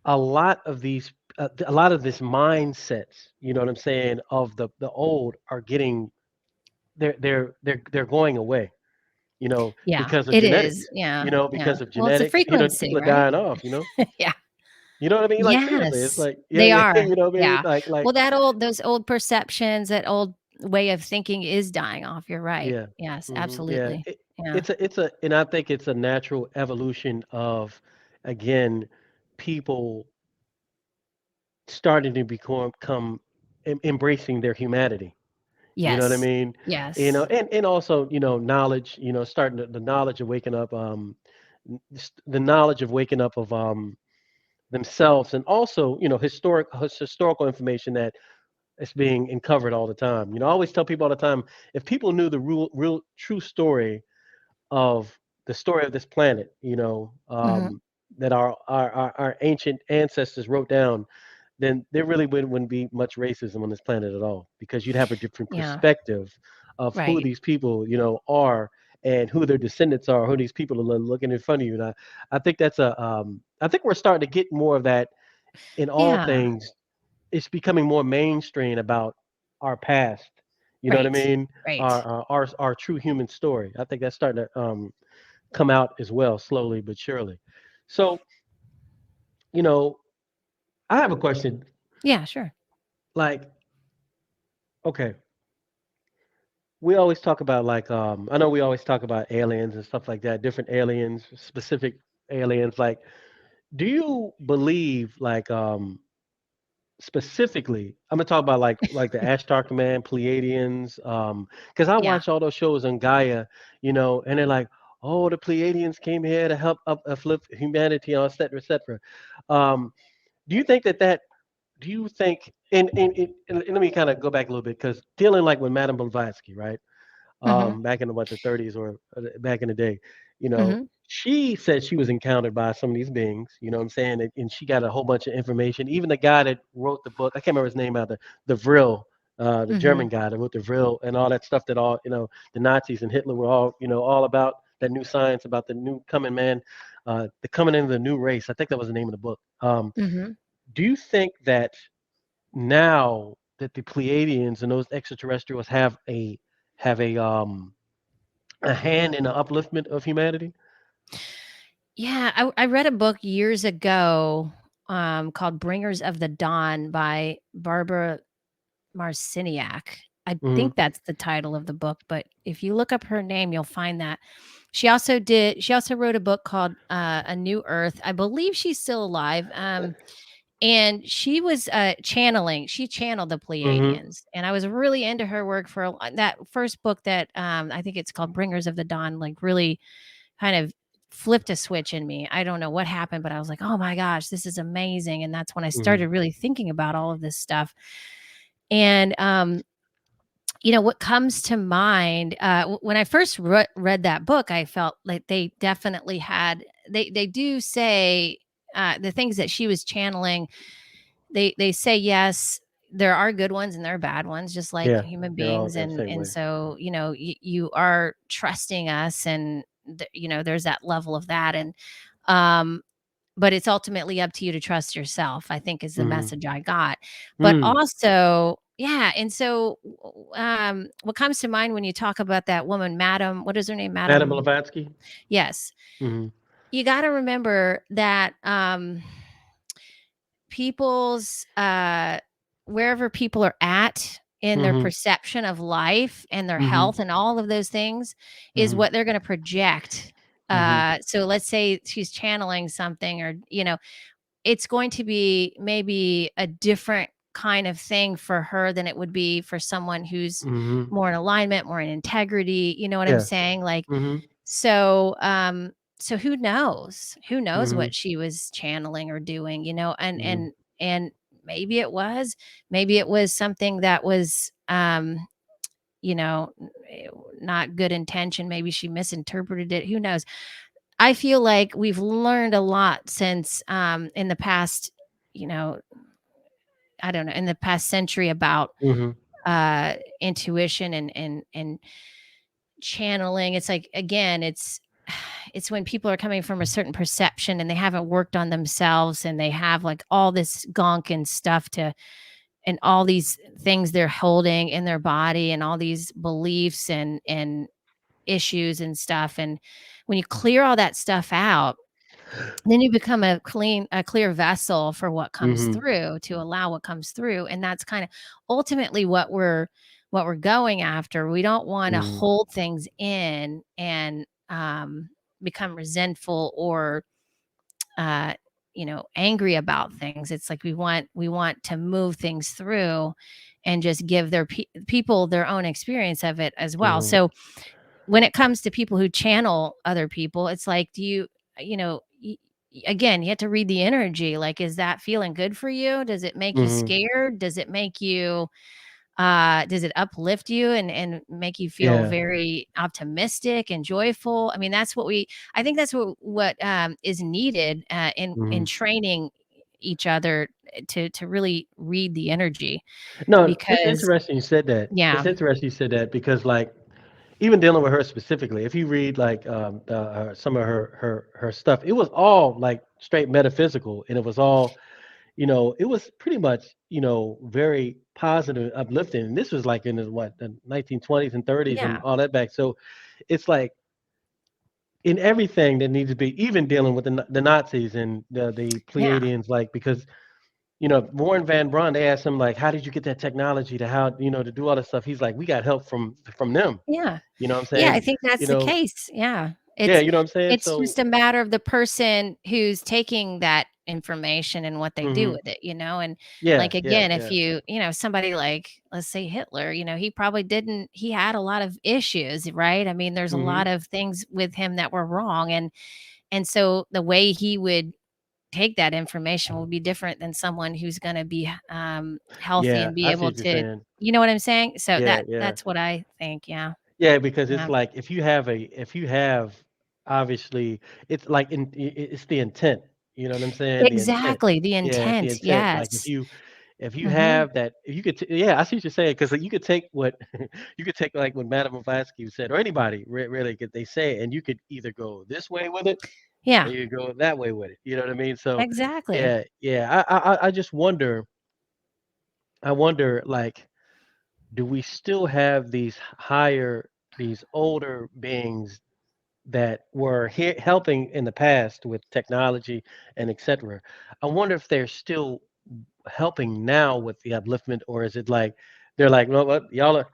a lot of these, a lot of this mindsets, you know what I'm saying, of the old are getting they're going away, Yeah, because of it is. genetics, Yeah, yeah. because of Well, it's a genetics, frequency, people are right? dying off. Yeah. You know what I mean? Like seriously, it's Yes, like yeah, they yeah, are. you know what I mean? Yeah. Like Well, those old perceptions, that old way of thinking is dying off. You're right. yeah, Yes, yeah. absolutely. Yeah. It's a, and I think it's a natural evolution of, again, people starting to become embracing their humanity. You know what I Yes. mean? Yes. And also knowledge. Starting the knowledge of waking up. The knowledge of waking up of themselves, and also historical information that it's being uncovered all the time. I always tell people all the time, if people knew the real true story of the story of this planet, Mhm. that our ancient ancestors wrote down, then there really wouldn't be much racism on this planet at all, because you'd have a different Yeah. perspective of who Right. these people, are, and who their descendants are, who these people are looking in front of you. And I think I think we're starting to get more of that in all Yeah. things. It's becoming more mainstream about our past. You know what I Right. mean? Right. Our true human story. I think that's starting to come out as well, slowly but surely. So, you know, I have a question. Yeah, sure. Like, okay, we always talk about like I know we always talk about aliens and stuff like that, different aliens, specific aliens. Like, do you believe like specifically, I'm gonna talk about like the Ashtar Command, Pleiadians, because I Yeah. watch all those shows on Gaia, and they're like, oh, the Pleiadians came here to help uplift humanity, et cetera, et cetera. Um, do you think that do you think, and let me kind of go back a little bit, because dealing like with Madame Blavatsky, right? Mhm. Back in the 30s, or back in the day, Mhm. she said she was encountered by some of these beings, you know what I'm saying? And she got a whole bunch of information. Even the guy that wrote the book, I can't remember his name out there, the Vril, the German Mhm. guy that wrote the Vril and all that stuff, that all, the Nazis and Hitler were all, all about that new science, about the new coming man, the coming into the new race. I think that was the name of the book. Mhm. Do you think that now that the Pleiadians and those extraterrestrials have a hand in the upliftment of humanity? Yeah, I read a book years ago, called Bringers of the Dawn by Barbara Marciniak. I Hmm. think that's the title of the book, but if you look up her name, you'll find that. She also wrote a book called, A New Earth. I believe she's still alive. and she was channeling. She channeled the Mhm. Pleiadians, and I was really into her work for that first book that I think it's called Bringers of the Dawn. Like really kind of flipped a switch in me. I don't know what happened, but I was like, oh my gosh, this is amazing. And that's when I Mhm. started really thinking about all of this stuff. And what comes to mind when I first read that book, I felt like they definitely had. They do say the things that she was channeling. They say yes. There are good ones and there are bad ones, just like Yeah, human they're all beings, the and same way. so you are trusting us, and there's that level of that, and um, but it's ultimately up to you to trust yourself, I think is the Mhm. message I got. But Mm. also, yeah, and so, what comes to mind when you talk about that woman, Madam what is her name? Madame Madam Blavatsky? yes. Mhm. You gotta remember that, people's, wherever people are at in their Mhm. perception of life and their Mhm. health and all of those things is Mhm. what they're gonna project. Mhm. So let's say she's channeling something, or it's going to be maybe a different kind of thing for her than it would be for someone who's Mhm. more in alignment, more in integrity, you know what I'm Yeah. saying? Like, Mhm. so, so who knows? Who knows Mhm. what she was channeling or doing, and Mhm. maybe it was something that was, you know, eh, not good intention. Maybe she misinterpreted it. Who knows? I feel like we've learned a lot since, in the past, you know, I don't know, in the past century about Mhm. intuition and channeling. It's like again, it's when people are coming from a certain perception and they haven't worked on themselves and they have like all this gunk and stuff to and all these things they're holding in their body and all these beliefs and issues and stuff. And when you clear all that stuff out, then you become a clear vessel for what comes Mhm. through to allow what comes through. And that's kind of ultimately what we're going after. We don't want to Mhm. hold things in and become resentful or uh angry about things. It's like we want to move things through and just give people their own experience of it as well. Mhm. So when it comes to people who channel other people, it's like, do you, you know, again, you have to read the energy. Like, is that feeling good for you? Does it make you Mhm. scared? Does it make you, does it uplift you and make you feel Yeah. very optimistic and joyful? I mean, I think that's what is needed in Mhm. training each other to really read the energy No, it's because, interesting you said that. It's yeah, interesting you said that because, like, even dealing with her specifically, if you read like some of her stuff, it was all like straight metaphysical, and it was all it was pretty much very positive, uplifting. And this was like in the 1920s and 30s and yeah, all that back. So it's like in everything that needs to be, even dealing with the Nazis and the yeah, Pleiadians, like because Warren Van Braun, they asked him like, how did you get that technology to how to do all this stuff? He's like, we got help from them. yeah. You know what I'm Yeah, I saying? think You that's the know, case. Yeah. yeah, It's you know what I'm saying? it's So, just a matter of the person who's taking that information and what they do hmm, with it, and yeah, like yeah, again, if yeah. somebody like let's say Hitler, he had a lot of issues, right? I mean, there's a Hmm. lot of things with him that were wrong and so the way he would take that information will be different than someone who's going to be healthy Yeah, and be I see able what you're to, saying. you know what I'm saying? So Yeah, yeah. that's what I think. Yeah. Yeah, because it's Yeah. like if you have obviously it's like it's the intent. You know what I'm saying? The intent. Exactly, the Yeah, it's the intent, intent. Like yes. if you Mhm. have that, if you could yeah, I see what you're saying because you could take what you could take like what Madame Blavatsky said or anybody really could they say it, and you could either go this way with it or Yeah, you could go that way with it. You know what I mean? So exactly. yeah, yeah. I just wonder. I wonder like do we still have these older beings that were helping in the past with technology and etc. I wonder if they're still helping now with the upliftment, or is it like they're like, no, what y'all are,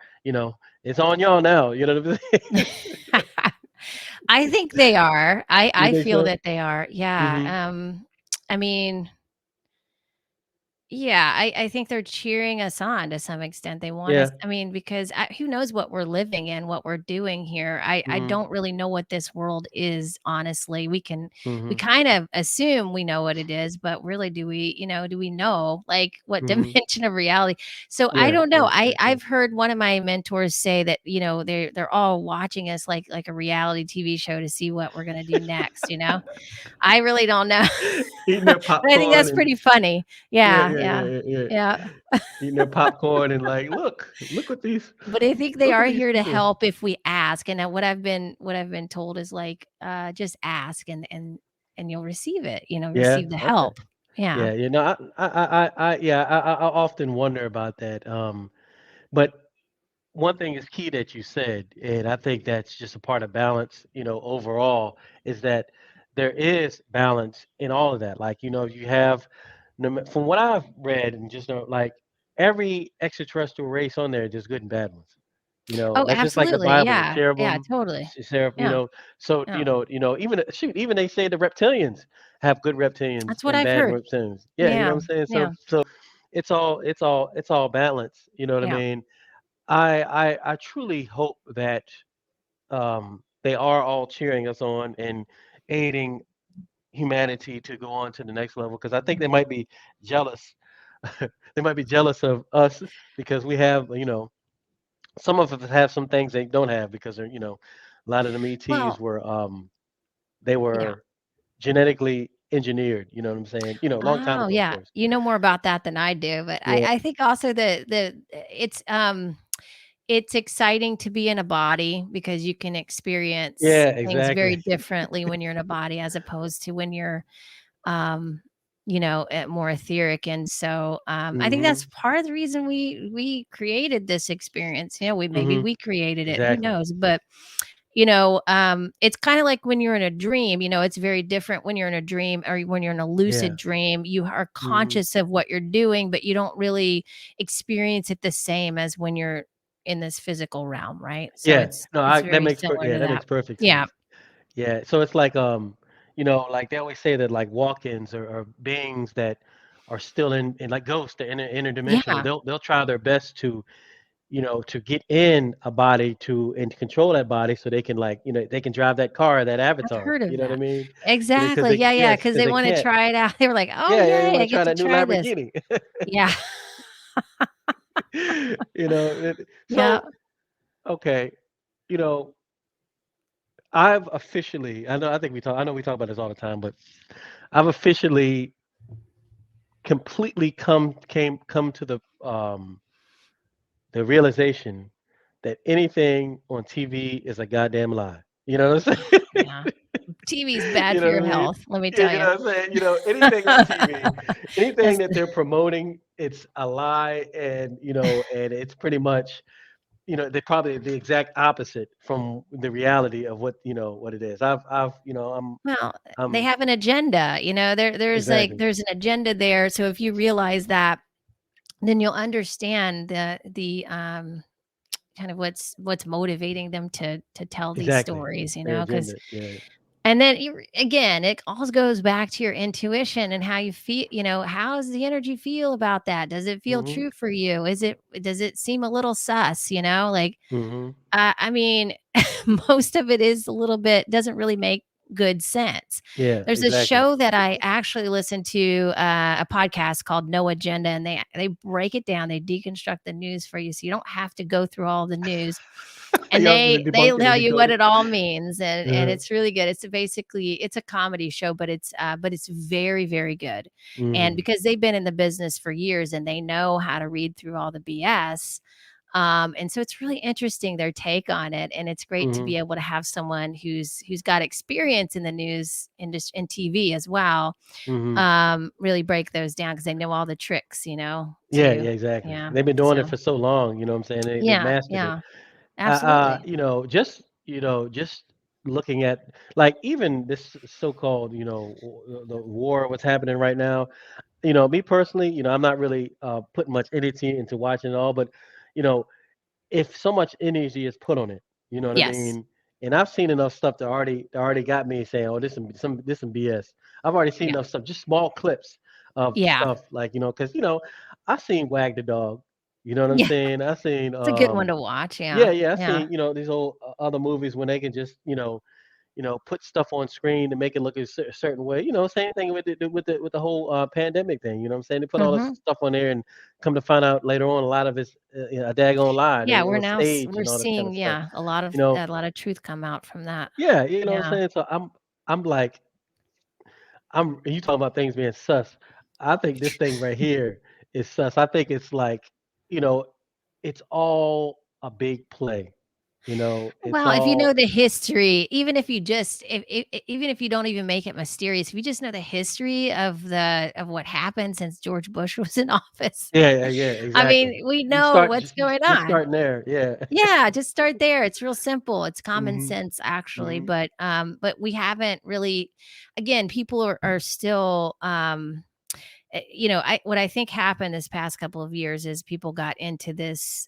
it's on y'all now. You know what I'm saying? I think they are. I You I think feel so? that they are. Hmm. Yeah, I mean, Yeah, I think they're cheering us on to some extent. They want us, Yeah. I mean, because who knows what we're living in, what we're doing here. I Mhm. don't really know what this world is, honestly. We Mhm. kind of assume we know what it is, but really do we know like what Mhm. dimension of reality? So I Yeah. don't know. Yeah. I Yeah. Yeah. I've heard one of my mentors say that, they're all watching us like a reality TV show to see what we're gonna do next. I really don't know. Eating their But I think popcorn that's and pretty funny. yeah, Yeah, yeah, yeah, yeah, yeah, yeah. yeah. Eating their popcorn and like, look what these, But I think they look are what these here to people. help if we ask, and, what I've been told is, like, just ask and you'll receive it, Yeah. receive the Okay. help. Yeah. Yeah. Yeah. I often wonder about that. But one thing is key that you said, and I think that's just a part of balance, overall, is that there is balance in all of that. Like, you have, from what I've read and just know, like every extraterrestrial race on there, there's good and bad ones. Oh, Like just like the absolutely. Bible, the Yeah, yeah, cherubim, totally. seraph, Yeah, so yeah. even shoot, even they say the reptilians have good reptilians That's what and I've bad heard. reptilians. Yeah, you know Yeah, what I'm saying. yeah, So it's all balance. You know what I yeah. mean? I truly hope that they are all cheering us on and aiding humanity to go on to the next level because I think they might be jealous. They might be jealous of us because we have, some of us have some things they don't have because they're, a lot of them ETs Well, were, they yeah. were genetically engineered. You know what I'm saying? Long time Oh, ago, of yeah. course. You know more about that than I do, but I Yeah. I think also it's exciting to be in a body because you can experience Yeah. things very Exactly. differently when you're in a body as opposed to when you're, more etheric. And so, I think Hmm. that's part of the reason we created this experience. Maybe Hmm. we created it, who Exactly. knows? But it's kind of like when you're in a dream. It's very different when you're in a dream or when you're in a lucid Yeah. dream. You are Hmm. conscious of what you're doing, but you don't really experience it the same as when you're in this physical realm, right? So Yeah. it's No, it's that very makes similar to that that. makes perfect Yeah. sense. Yeah, so it's like like they always say that like walk-ins are beings that are still in like ghosts, they're interdimensional. Yeah. They'll try their best to, to get in a body to and to control that body so they can like, they can drive that car, that I've avatar. heard You of know what I that. mean? Because Exactly. they Yeah, yeah, yes, because because they they wanna can't. try it out. They were like, "Oh, Yeah, yeah, they yay, want I to try get to that new try this." Lamborghini. Yeah. Yeah. So okay, you know, I've officially I know we talk about this all the time, but I've officially completely come to the realization that anything on TV is a goddamn lie. You know what I'm saying? Yeah. TV's bad You for know your what I mean? health, let me Yeah, tell you you. know what I'm saying? Anything on TV, anything That's that they're promoting, it's a lie, and and it's pretty much, they're probably the exact opposite from the reality of what it is. I've, well, they I'm have an agenda, exactly. there's an agenda there, so if you realize that, then you'll understand the kind of what's motivating them to tell these Exactly. stories, Their because agenda. Yeah. and then again, it all goes back to your intuition and how you feel, how does the energy feel about that? Does it feel Mhm. true for you? Does it seem a little sus, like, Mhm. I mean, most of it is a little bit doesn't really make good sense. Yeah, There's a exactly. show that I actually listened to, a podcast called No Agenda, and they break it down, they deconstruct the news for you, so you don't have to go through all the news, and Y'all gonna they debunk it and tell you decode what it. it all means, and Uh-huh. it's really good. It's a comedy show, but it's very, very good, and Mm. because they've been in the business for years and they know how to read through all the BS, and so it's really interesting their take on it, and it's great to Mhm. be able to have someone who's got experience in the news industry and TV as well, Mhm. really break those down because they know all the tricks, Yeah, to yeah, exactly. yeah. They've been doing it So for so long, you know what I'm saying? They've yeah, mastered it. yeah, absolutely. Just looking at like even this so-called, the war, what's happening right now. Me personally, I'm not really putting much energy into watching it all, but you know, if so much energy is put on it, you know what I Yes. mean? And I've seen enough stuff that already got me saying, "Oh, this some BS." I've already seen Yeah. enough stuff, just small clips of Yeah. stuff like, because I seen Wag the Dog. You know what I'm Yeah. saying? I seen It's a good one to watch. yeah, Yeah. yeah, I Yeah. seen these old other movies when they can just put stuff on screen to make it look a certain way. Same thing with the whole pandemic thing. You know what I'm saying? They put all this Mhm. stuff on there, and come to find out later on, a lot of it's a daggone lie. They Yeah, on a stage we're and all this kind seeing, of stuff. yeah, You know? a lot of truth come out from that. Yeah, you know what I'm Yeah. saying. So I'm like you talking about things being sus. I think this thing right here is sus. I think it's like you know, it's all a big play. It's Well, if you know all the history, even if you just even if you don't even make it mysterious, if you just know the history of what happened since George Bush was in office, yeah, yeah, yeah, I exactly. mean, we You know start what's going just on. starting there. Yeah. Yeah, just start there. It's real simple. It's common Mhm. sense actually, Mhm. but we haven't really again, people are still I what I think happened this past couple of years is people got into this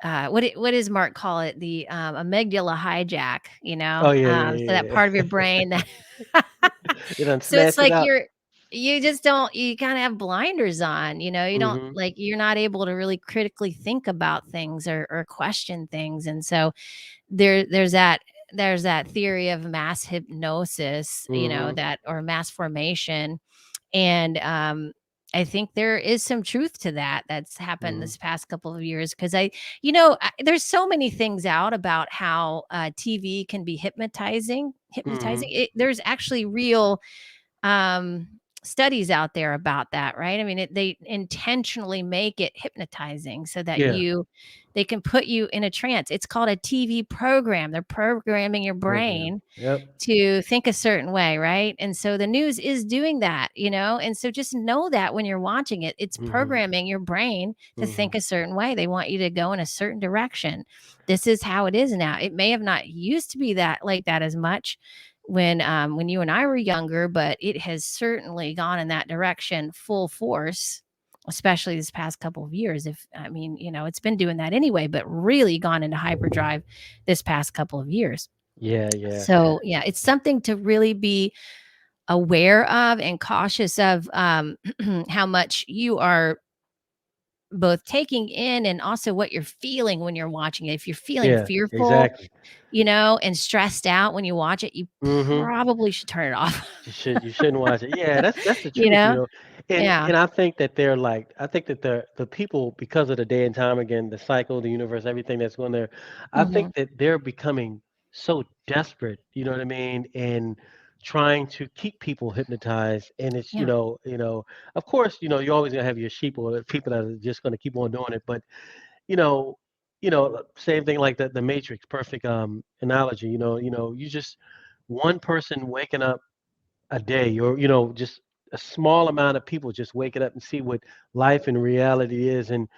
what does Mark call it? The amygdala hijack, Oh yeah, so that yeah, part of your yeah, brain that yeah. You done so it's snatch it like out. you just don't you kind of have blinders on, you don't Mhm. like you're not able to really critically think about things or question things. And so there's that theory of mass hypnosis, Mhm. that or mass formation and, I think there is some truth to that that's happened Mhm. this past couple of years because there's so many things out about how, TV can be hypnotizing. Mhm. There's actually real, um, studies out there about that, right? I mean, they intentionally make it hypnotizing so that Yeah. they can put you in a trance. It's called a TV program. They're programming your Program. brain Yep. to think a certain way, right? And so the news is doing that, and so just know that when you're watching it, it's Mhm. programming your brain to think Mhm. a certain way. They want you to go in a certain direction. This is how it is now. It may have not used to be that like that as much when you and I were younger, but it has certainly gone in that direction full force, especially this past couple of years. If I mean, it's been doing that anyway, but really gone into hyperdrive this past couple of years. Yeah, yeah. So, yeah, it's something to really be aware of and cautious of, how much you are both taking in and also what you're feeling when you're watching it. If you're feeling Yeah, fearful, exactly. and stressed out when you watch it, you Mhm. probably should turn it off. You shouldn't watch it. Yeah, that's the You truth, know? And Yeah. I think that I think that the people because of the day and time again, the cycle, the universe, everything that's going there, I Mhm. think that they're becoming so desperate, you know what I mean, and trying to keep people hypnotized. And it's, Yeah. of course, you're always gonna have your sheep or people that are just gonna keep on doing it. But you know, same thing like the Matrix, perfect analogy. You just one person waking up a day or just a small amount of people just waking up and see what life and reality is. And a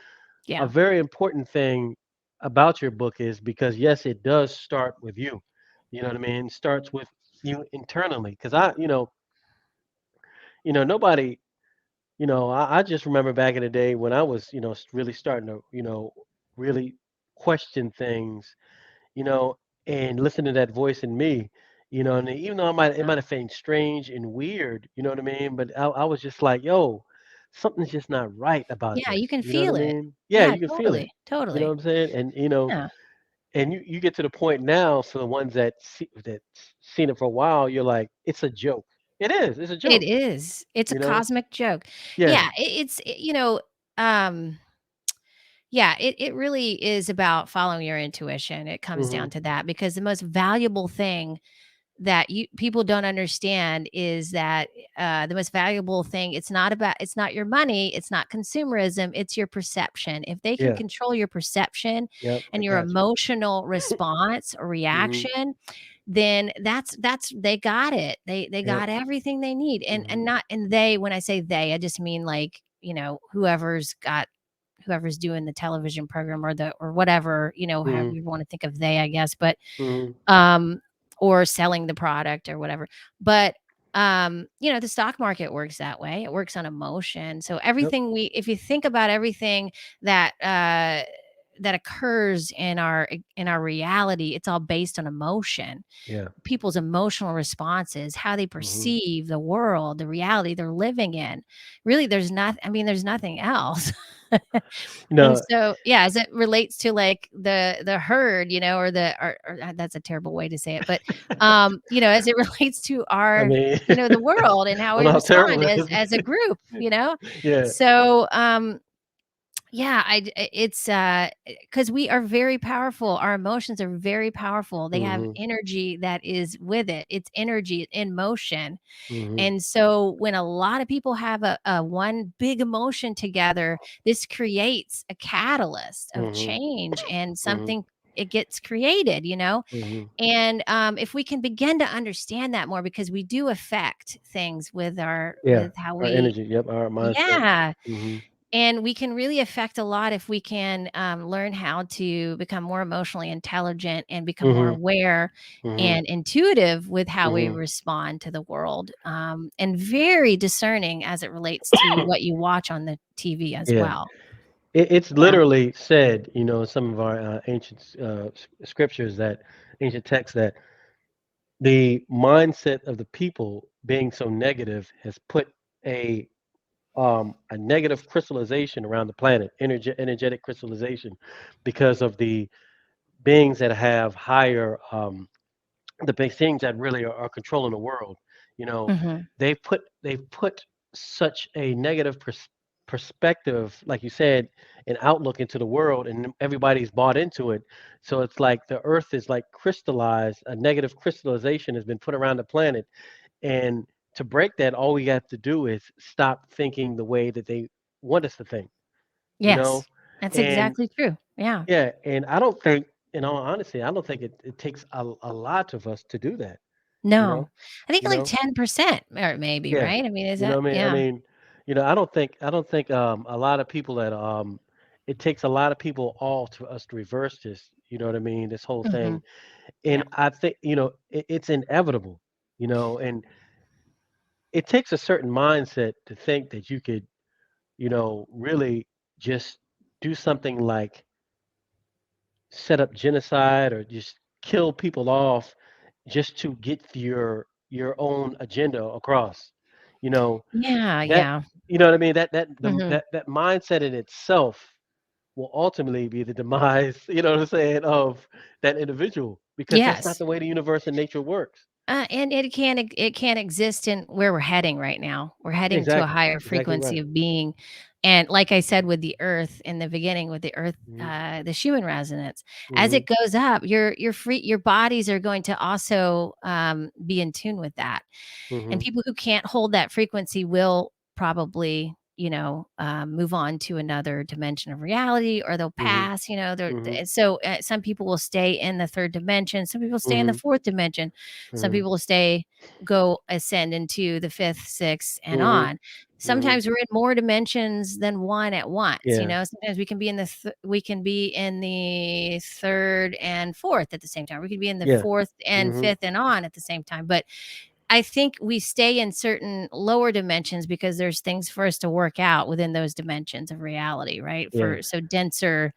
Yeah. very important thing about your book is because yes, it does start with you. You know what I mean? It starts with you internally because nobody, I just remember back in the day when I was really starting to really question things, you know, and listen to that voice in me, and even though it Yeah. might have seemed strange and weird, you know what I mean? But I was just like, yo, something's just not right about Yeah, this. you can You know what I feel it. mean? Yeah, Yeah, you can feel it. totally, You know what totally. I'm saying? And Yeah. and you get to the point now for the ones that seen it for a while, you're like, it's a joke. It is. It's a It joke. is. It's a You know? cosmic joke. Yeah. Yeah, um yeah, it really is about following your intuition. It comes down Mhm. to that because the most valuable thing that you people don't understand is that the most valuable thing it's not your money, it's not consumerism, it's your perception. If they can Yeah. control your perception Yep. I and your got you. emotional response or Mhm. reaction, then that's they got it. They Yep. got everything they need. And Mhm. not and they when I say they, I just mean like, whoever's doing the television program or whatever, however Mhm. you want to think of they, I guess. But Mhm. um, or selling the product or whatever. But the stock market works that way. It works on emotion. So Yep. everything if you think about everything that that occurs in our reality, it's all based on emotion, Yeah. people's emotional responses, how they Mhm. perceive the world, the reality they're living in. Really, there's nothing else. You And know, so, yeah, as it relates to like the herd, or that's a terrible way to say it, but as it relates to I our, mean, the world and how I don't we know how terrible respond it as a is. group, Yeah. So, yeah, it's because we are very powerful. Our emotions are very powerful. They have Mhm. energy that is with it. It's energy in motion. Mhm. And so when a lot of people have a one big emotion together, this creates a catalyst of Mhm. change and Mhm. something it gets created, Mhm. And if we can begin to understand that more, because we do affect things Yeah. with how Our we, energy. Yep. Our mindset. yeah, Mhm. and we can really affect a lot if we can learn how to become more emotionally intelligent and become more Mhm. aware Mhm. and intuitive with how we Mhm. respond to the world, and very discerning as it relates to what you watch on the TV as Yeah. well. It's Yeah. literally said, in some of our ancient scriptures, that ancient texts, that the mindset of the people being so negative has put a a negative crystallization around the planet, energetic crystallization, because of the beings that have higher the big things that really are controlling the world. You know, Hmm. they've put such a negative perspective, like you said, an outlook into the world, and everybody's bought into it. So it's like the Earth is like crystallized. A negative crystallization has been put around the planet, and to break that, all we have to do is stop thinking the way that they want us to think. You know, Yes, that's and exactly true. Yeah. yeah, and I don't think, in all honesty, I don't think it takes a lot of us to do that. You know, No, I think you like know, 10% or maybe, yeah, right? I mean, is you know that, what I mean. I yeah. mean, I don't think a lot of people that it takes a lot of people all to us to reverse this. You know what I mean? This whole Hmm. thing, Yeah. and I think it's inevitable. And it takes a certain mindset to think that you could, really just do something like set up genocide or just kill people off just to get your own agenda across. You know Yeah. that Yeah. you know what I mean. Hmm. That mindset in itself will ultimately be the demise. You know what I'm saying, of that individual, because that's not Yes. the way the universe and nature works. And it can't exist in where we're heading right now. We're heading to a Exactly. higher Exactly frequency right. of being, and like I said with the Earth in the beginning, with the Earth, Hmm. the Schumann resonance, as Hmm. it goes up, your bodies are going to also be in tune with that. And Hmm. people who can't hold that frequency will probably, move on to another dimension of reality, or they'll Hmm. pass, Hmm. so some people will stay in the third dimension, some people stay in the Hmm. fourth dimension, some Hmm. people will go ascend into the fifth, sixth, and Hmm. on. Hmm. Sometimes we're in more dimensions than one at once. Yeah. Sometimes we can be in we can be in the third and fourth at the same time. We could be in the Yeah. fourth and Hmm. fifth and on at the same time. But I think we stay in certain lower dimensions because there's things for us to work out within those dimensions of reality, right? Yeah. For so denser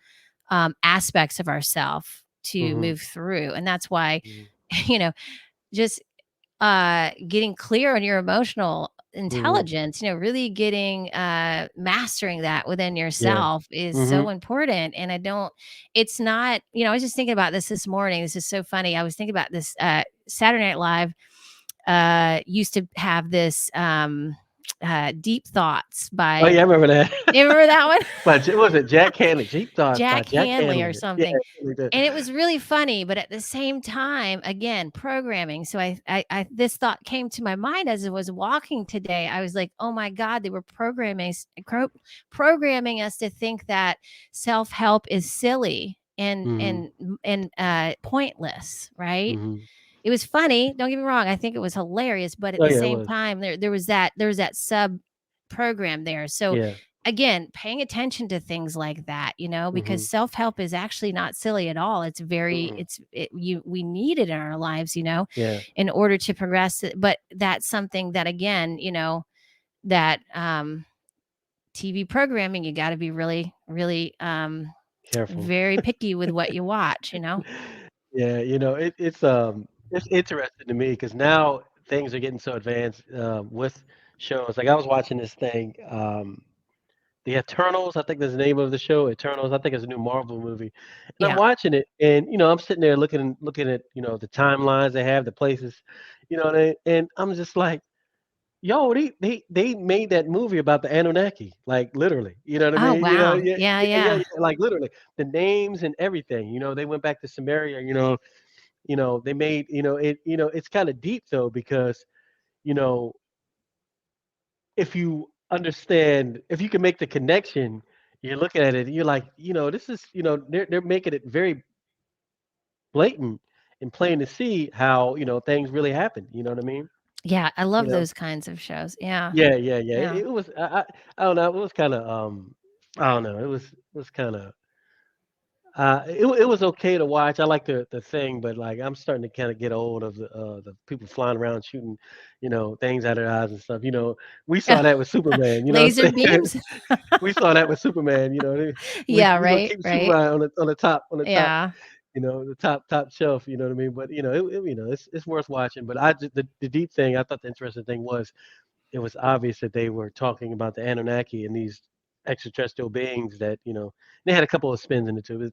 aspects of ourself to Hmm. move through. And that's why, Hmm. you know, just getting clear on your emotional Hmm. intelligence, really getting mastering that within Yeah. yourself is Hmm. so important. And it's not, I was just thinking about this morning. This is so funny. I was thinking about this Saturday Night Live used to have this Deep Thoughts Oh yeah, by, I remember that. you remember that one? Was it Jack Hanley? Jeep Thoughts by Jack Jack Hanley or Hanley. Yeah, something. really did. And it was really funny, but at the same time, again, programming. So this thought came to my mind as I was walking today. I was like, oh my God, they were programming us to think that self-help is silly Mhm. and pointless, right? Mhm. It was funny, don't get me wrong, I think it was hilarious, but at Oh the yeah, it same was. time, there was that sub program there. So, Yeah. again, paying attention to things like that, because Mhm. self-help is actually not silly at all. It's very Mm-mm. we need it in our lives, Yeah. in order to progress. But that's something that, again, that TV programming, you got to be really, really Careful. very picky with what you watch, you know? Yeah, it's interesting to me because now things are getting so advanced with shows. Like I was watching this thing, The Eternals. I think that's the name of the show, Eternals. I think it's a new Marvel movie, and I'm Yeah. watching it, and I'm sitting there looking at the timelines they have, the places, and I'm just like, yo, they made that movie about the Anunnaki, like literally. You know what I Oh, mean? wow. Yeah, Yeah, yeah, yeah, yeah. yeah, like literally the names and everything. They went back to Samaria. They made it's kind of deep though because you know if you can make the connection, you're looking at it, and you're like, this is they're making it very blatant and plain to see how things really happen. You know what I mean? Yeah, I You love know? those kinds of shows. Yeah. Yeah, yeah, yeah. Yeah. It was I don't know. It was kind of I don't know. It was kind of it was okay to watch. I like the thing, but like I'm starting to kind of get old of the people flying around shooting, things out of their eyes and stuff. We saw that with Superman. You know what Laser I'm saying? beams? We saw that with Superman. Yeah, We're gonna right, keep right. Superman on the top, Yeah. the top shelf. You know what I mean? But it's worth watching. But I just the deep thing. I thought the interesting thing was it was obvious that they were talking about the Anunnaki and these extraterrestrial beings that they had a couple of spins in it too.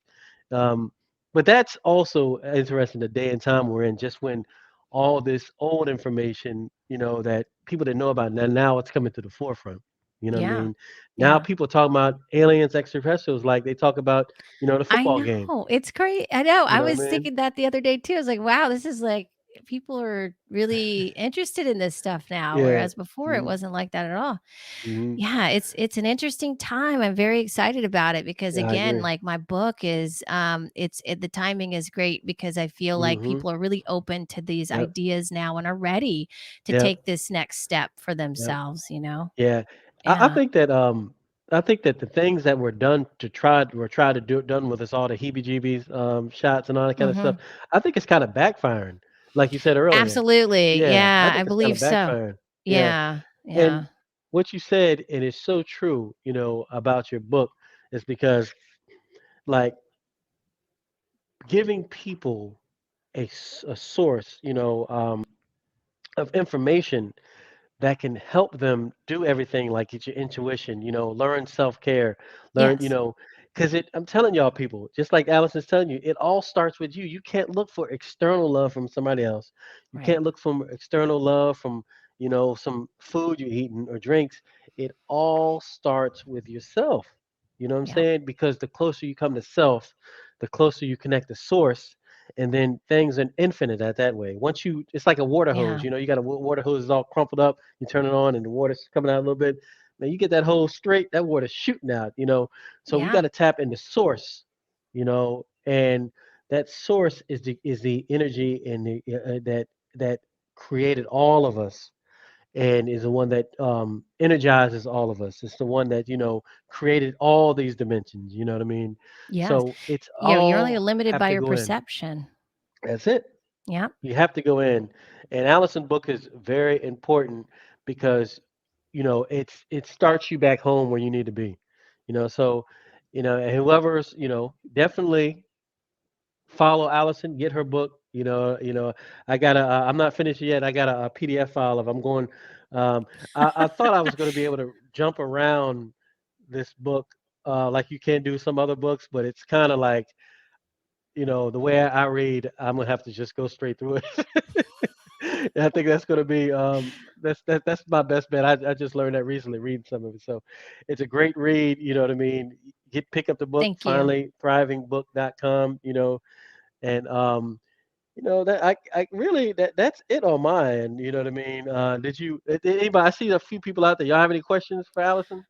But that's also interesting the day and time we're in, just when all this old information, that people didn't know about now it's coming to the forefront. You know what I Yeah. mean? Now Yeah. people talk about aliens, extraterrestrials, like they talk about, the I football game. know. It's great. I know. You I know what was I mean? thinking that the other day too. I was like, wow, this is like people are really interested in this stuff now, Yeah. whereas before it Mm-hmm. wasn't like that at all. Mm-hmm. Yeah, it's an interesting time. I'm very excited about it because Yeah, I again, agree. like my book is the timing is great because I feel like Mm-hmm. people are really open to these Yep. ideas now and are ready to Yep. take this next step for Yep. themselves, you know? Yeah, I Yeah. think that I think that the things that were done to try were tried to do done with us all the heebie-jeebies shots and all that kind of stuff. Mhm. I think it's kind of backfiring, like you said earlier. Absolutely. Yeah, I Yeah, I think it's kind believe of so. backfiring. Yeah, Yeah. and Yeah. what you said, and it's so true, about your book, is because like giving people a source, of information that can help them do everything like get your intuition, learn self-care, learn, Yes. because I'm telling y'all people, just like Allison's telling you, it all starts with you. You can't look for external love from somebody else. You Right. can't look for external love from, some food you're eating or drinks. It all starts with yourself. You know what I'm Yep. saying? Because the closer you come to self, the closer you connect to source, and then things are infinite at that way. Once it's like a water hose. Yeah. You got a water hose is all crumpled up. You turn it on, and the water's coming out a little bit. Man, you get that hose straight, that water's shooting out. So we got Yeah. to tap into source. And that source is the energy and that created all of us, and is the one that energizes all of us. It's the one that created all these dimensions. You know what I mean? Yes. So it's You're only all limited have by to your go in. perception. That's it. Yeah. You have to go in. And Allison book is very important because it starts you back home where you need to be. So and whoever's definitely follow Allison, get her book. I'm not finished yet. I got a PDF file of. I'm going. Um, I thought I was going to be able to jump around this book like you can do some other books, but it's kind of like the way I read. I'm gonna have to just go straight through it. I think that's going to be that's my best bet. I just learned that recently reading some of it. So it's a great read. You know what I mean? Pick up the book Thank you. finally, thrivingbook.com. And that I really that's it on my end. You know what I mean? Did anybody? I see a few people out there. Y'all have any questions for Allison?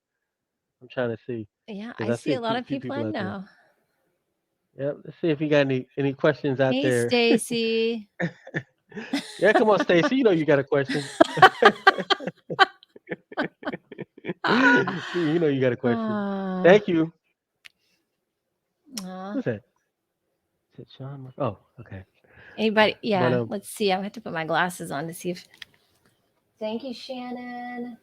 I'm trying to see Yeah, because I I see see a lot a of few people I people out there. know. Yeah, let's see if you got any questions out Hey, there. Stacy. Yeah, come on, Stacy. You know you got a question. You know you got a question. Ah, Thank you. aw. Who's that? Is it Sean? Oh, okay. Anybody? But Yeah, let's see. I have to put my glasses on to see if. Thank you, Shannon.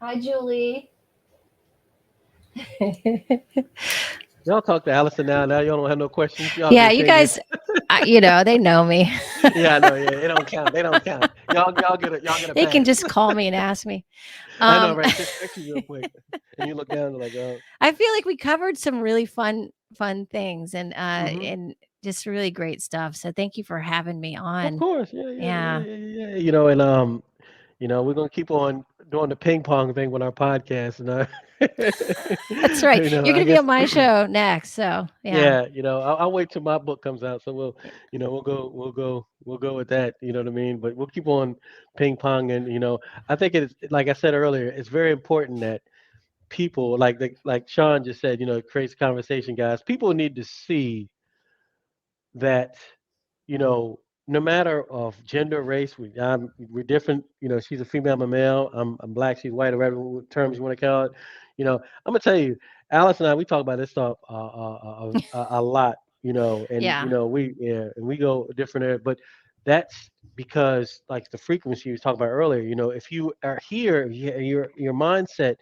Hi, Julie. Y'all talk to Allison now. Now y'all don't have no questions. Y'all Yeah, just you take it. guys, they know me. Yeah, I know. Yeah, it don't count. They don't count. Y'all get a They can pass. just call me and ask me. I know, Um, right? Just text you real quick, and you look down and like, oh, I feel like we covered some really fun things mm-hmm. and just really great stuff. So thank you for having me Of on. course, yeah, yeah, yeah, Yeah, yeah, yeah. And we're gonna keep on doing the ping pong thing with our podcast, and that's right. You're I going to be guess, on my show next. So yeah. yeah, I'll wait till my book comes out, so we'll go with that. You know what I mean? But we'll keep on ping pong, and I think it's like I said earlier, it's very important that people like Sean just said, it creates conversation, guys. People need to see that you know, no matter of gender, race, we're different. She's a female, I'm a male. I'm black, she's white, or whatever terms you want to call it. I'm gonna tell you, Alice and I, we talk about this stuff a lot. And Yeah. and we go different area, but that's because like the frequency you was talking about earlier. If you are here, your mindset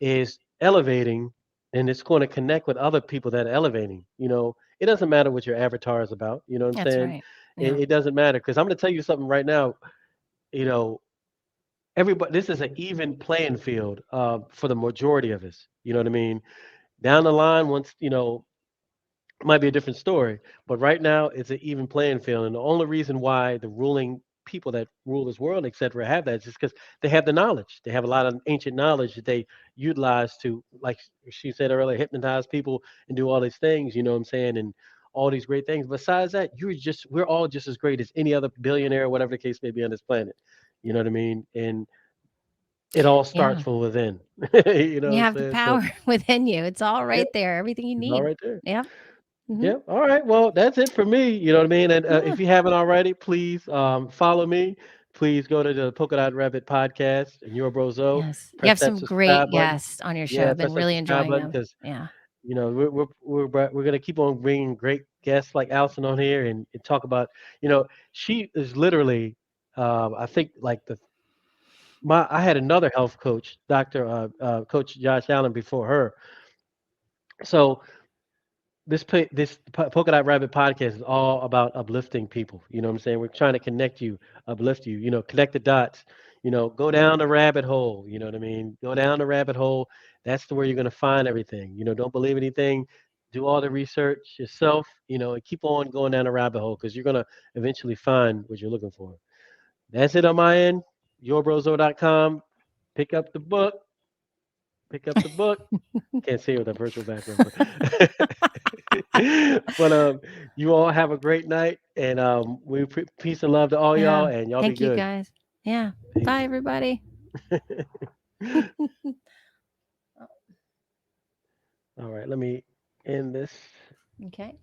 is elevating, and it's going to connect with other people that are elevating. It doesn't matter what your avatar is about. You know what I'm That's saying? right. it, Yeah. it doesn't matter, because I'm going to tell you something right now. you know Everybody, this is an even playing field for the majority of us. You know what I mean? Down the line, once it might be a different story, but right now it's an even playing field. And the only reason why the ruling people that rule this world, etc., have that is just because they have the knowledge. They have a lot of ancient knowledge that they utilize to, like she said earlier, hypnotize people and do all these things. You know what I'm saying? And all these great things. Besides that, we're all just as great as any other billionaire, whatever the case may be on this planet. You know what I mean? And it all starts Yeah. from within. You know what You I'm have the saying? So power within you. It's all yeah, right there. Everything you it's all need. right there. Yep. Hmm. Yeah. All right. Well, that's it for me. You know what I mean? And Yeah. if you haven't already, please follow me. Please go to the Polka Dot Rabbit podcast and your Brozo. Yes. You Press have that some great subscribe button. guests on your show. Yeah, I've been press that really subscribe enjoying button, them. because Yeah. we're gonna keep on bringing great guests like Allison on here, and talk about. She is literally, I think like I had another health coach, Doctor Coach Josh Allen, before her. So this Polka Dot Rabbit podcast is all about uplifting people. You know what I'm saying? We're trying to connect you, uplift you. Connect the dots. Go down the rabbit hole. You know what I mean? Go down the rabbit hole. That's the where you're gonna find everything. Don't believe anything. Do all the research yourself. And keep on going down the rabbit hole, because you're gonna eventually find what you're looking for. That's it on my end. Yourbrozo.com. Pick up the book. Pick up the book. Can't see it with a virtual background, but but you all have a great night, and peace and love to all y'all, Yeah. and y'all be Thank you good. guys. Yeah. Peace. Bye everybody. All right, let me end this. Okay.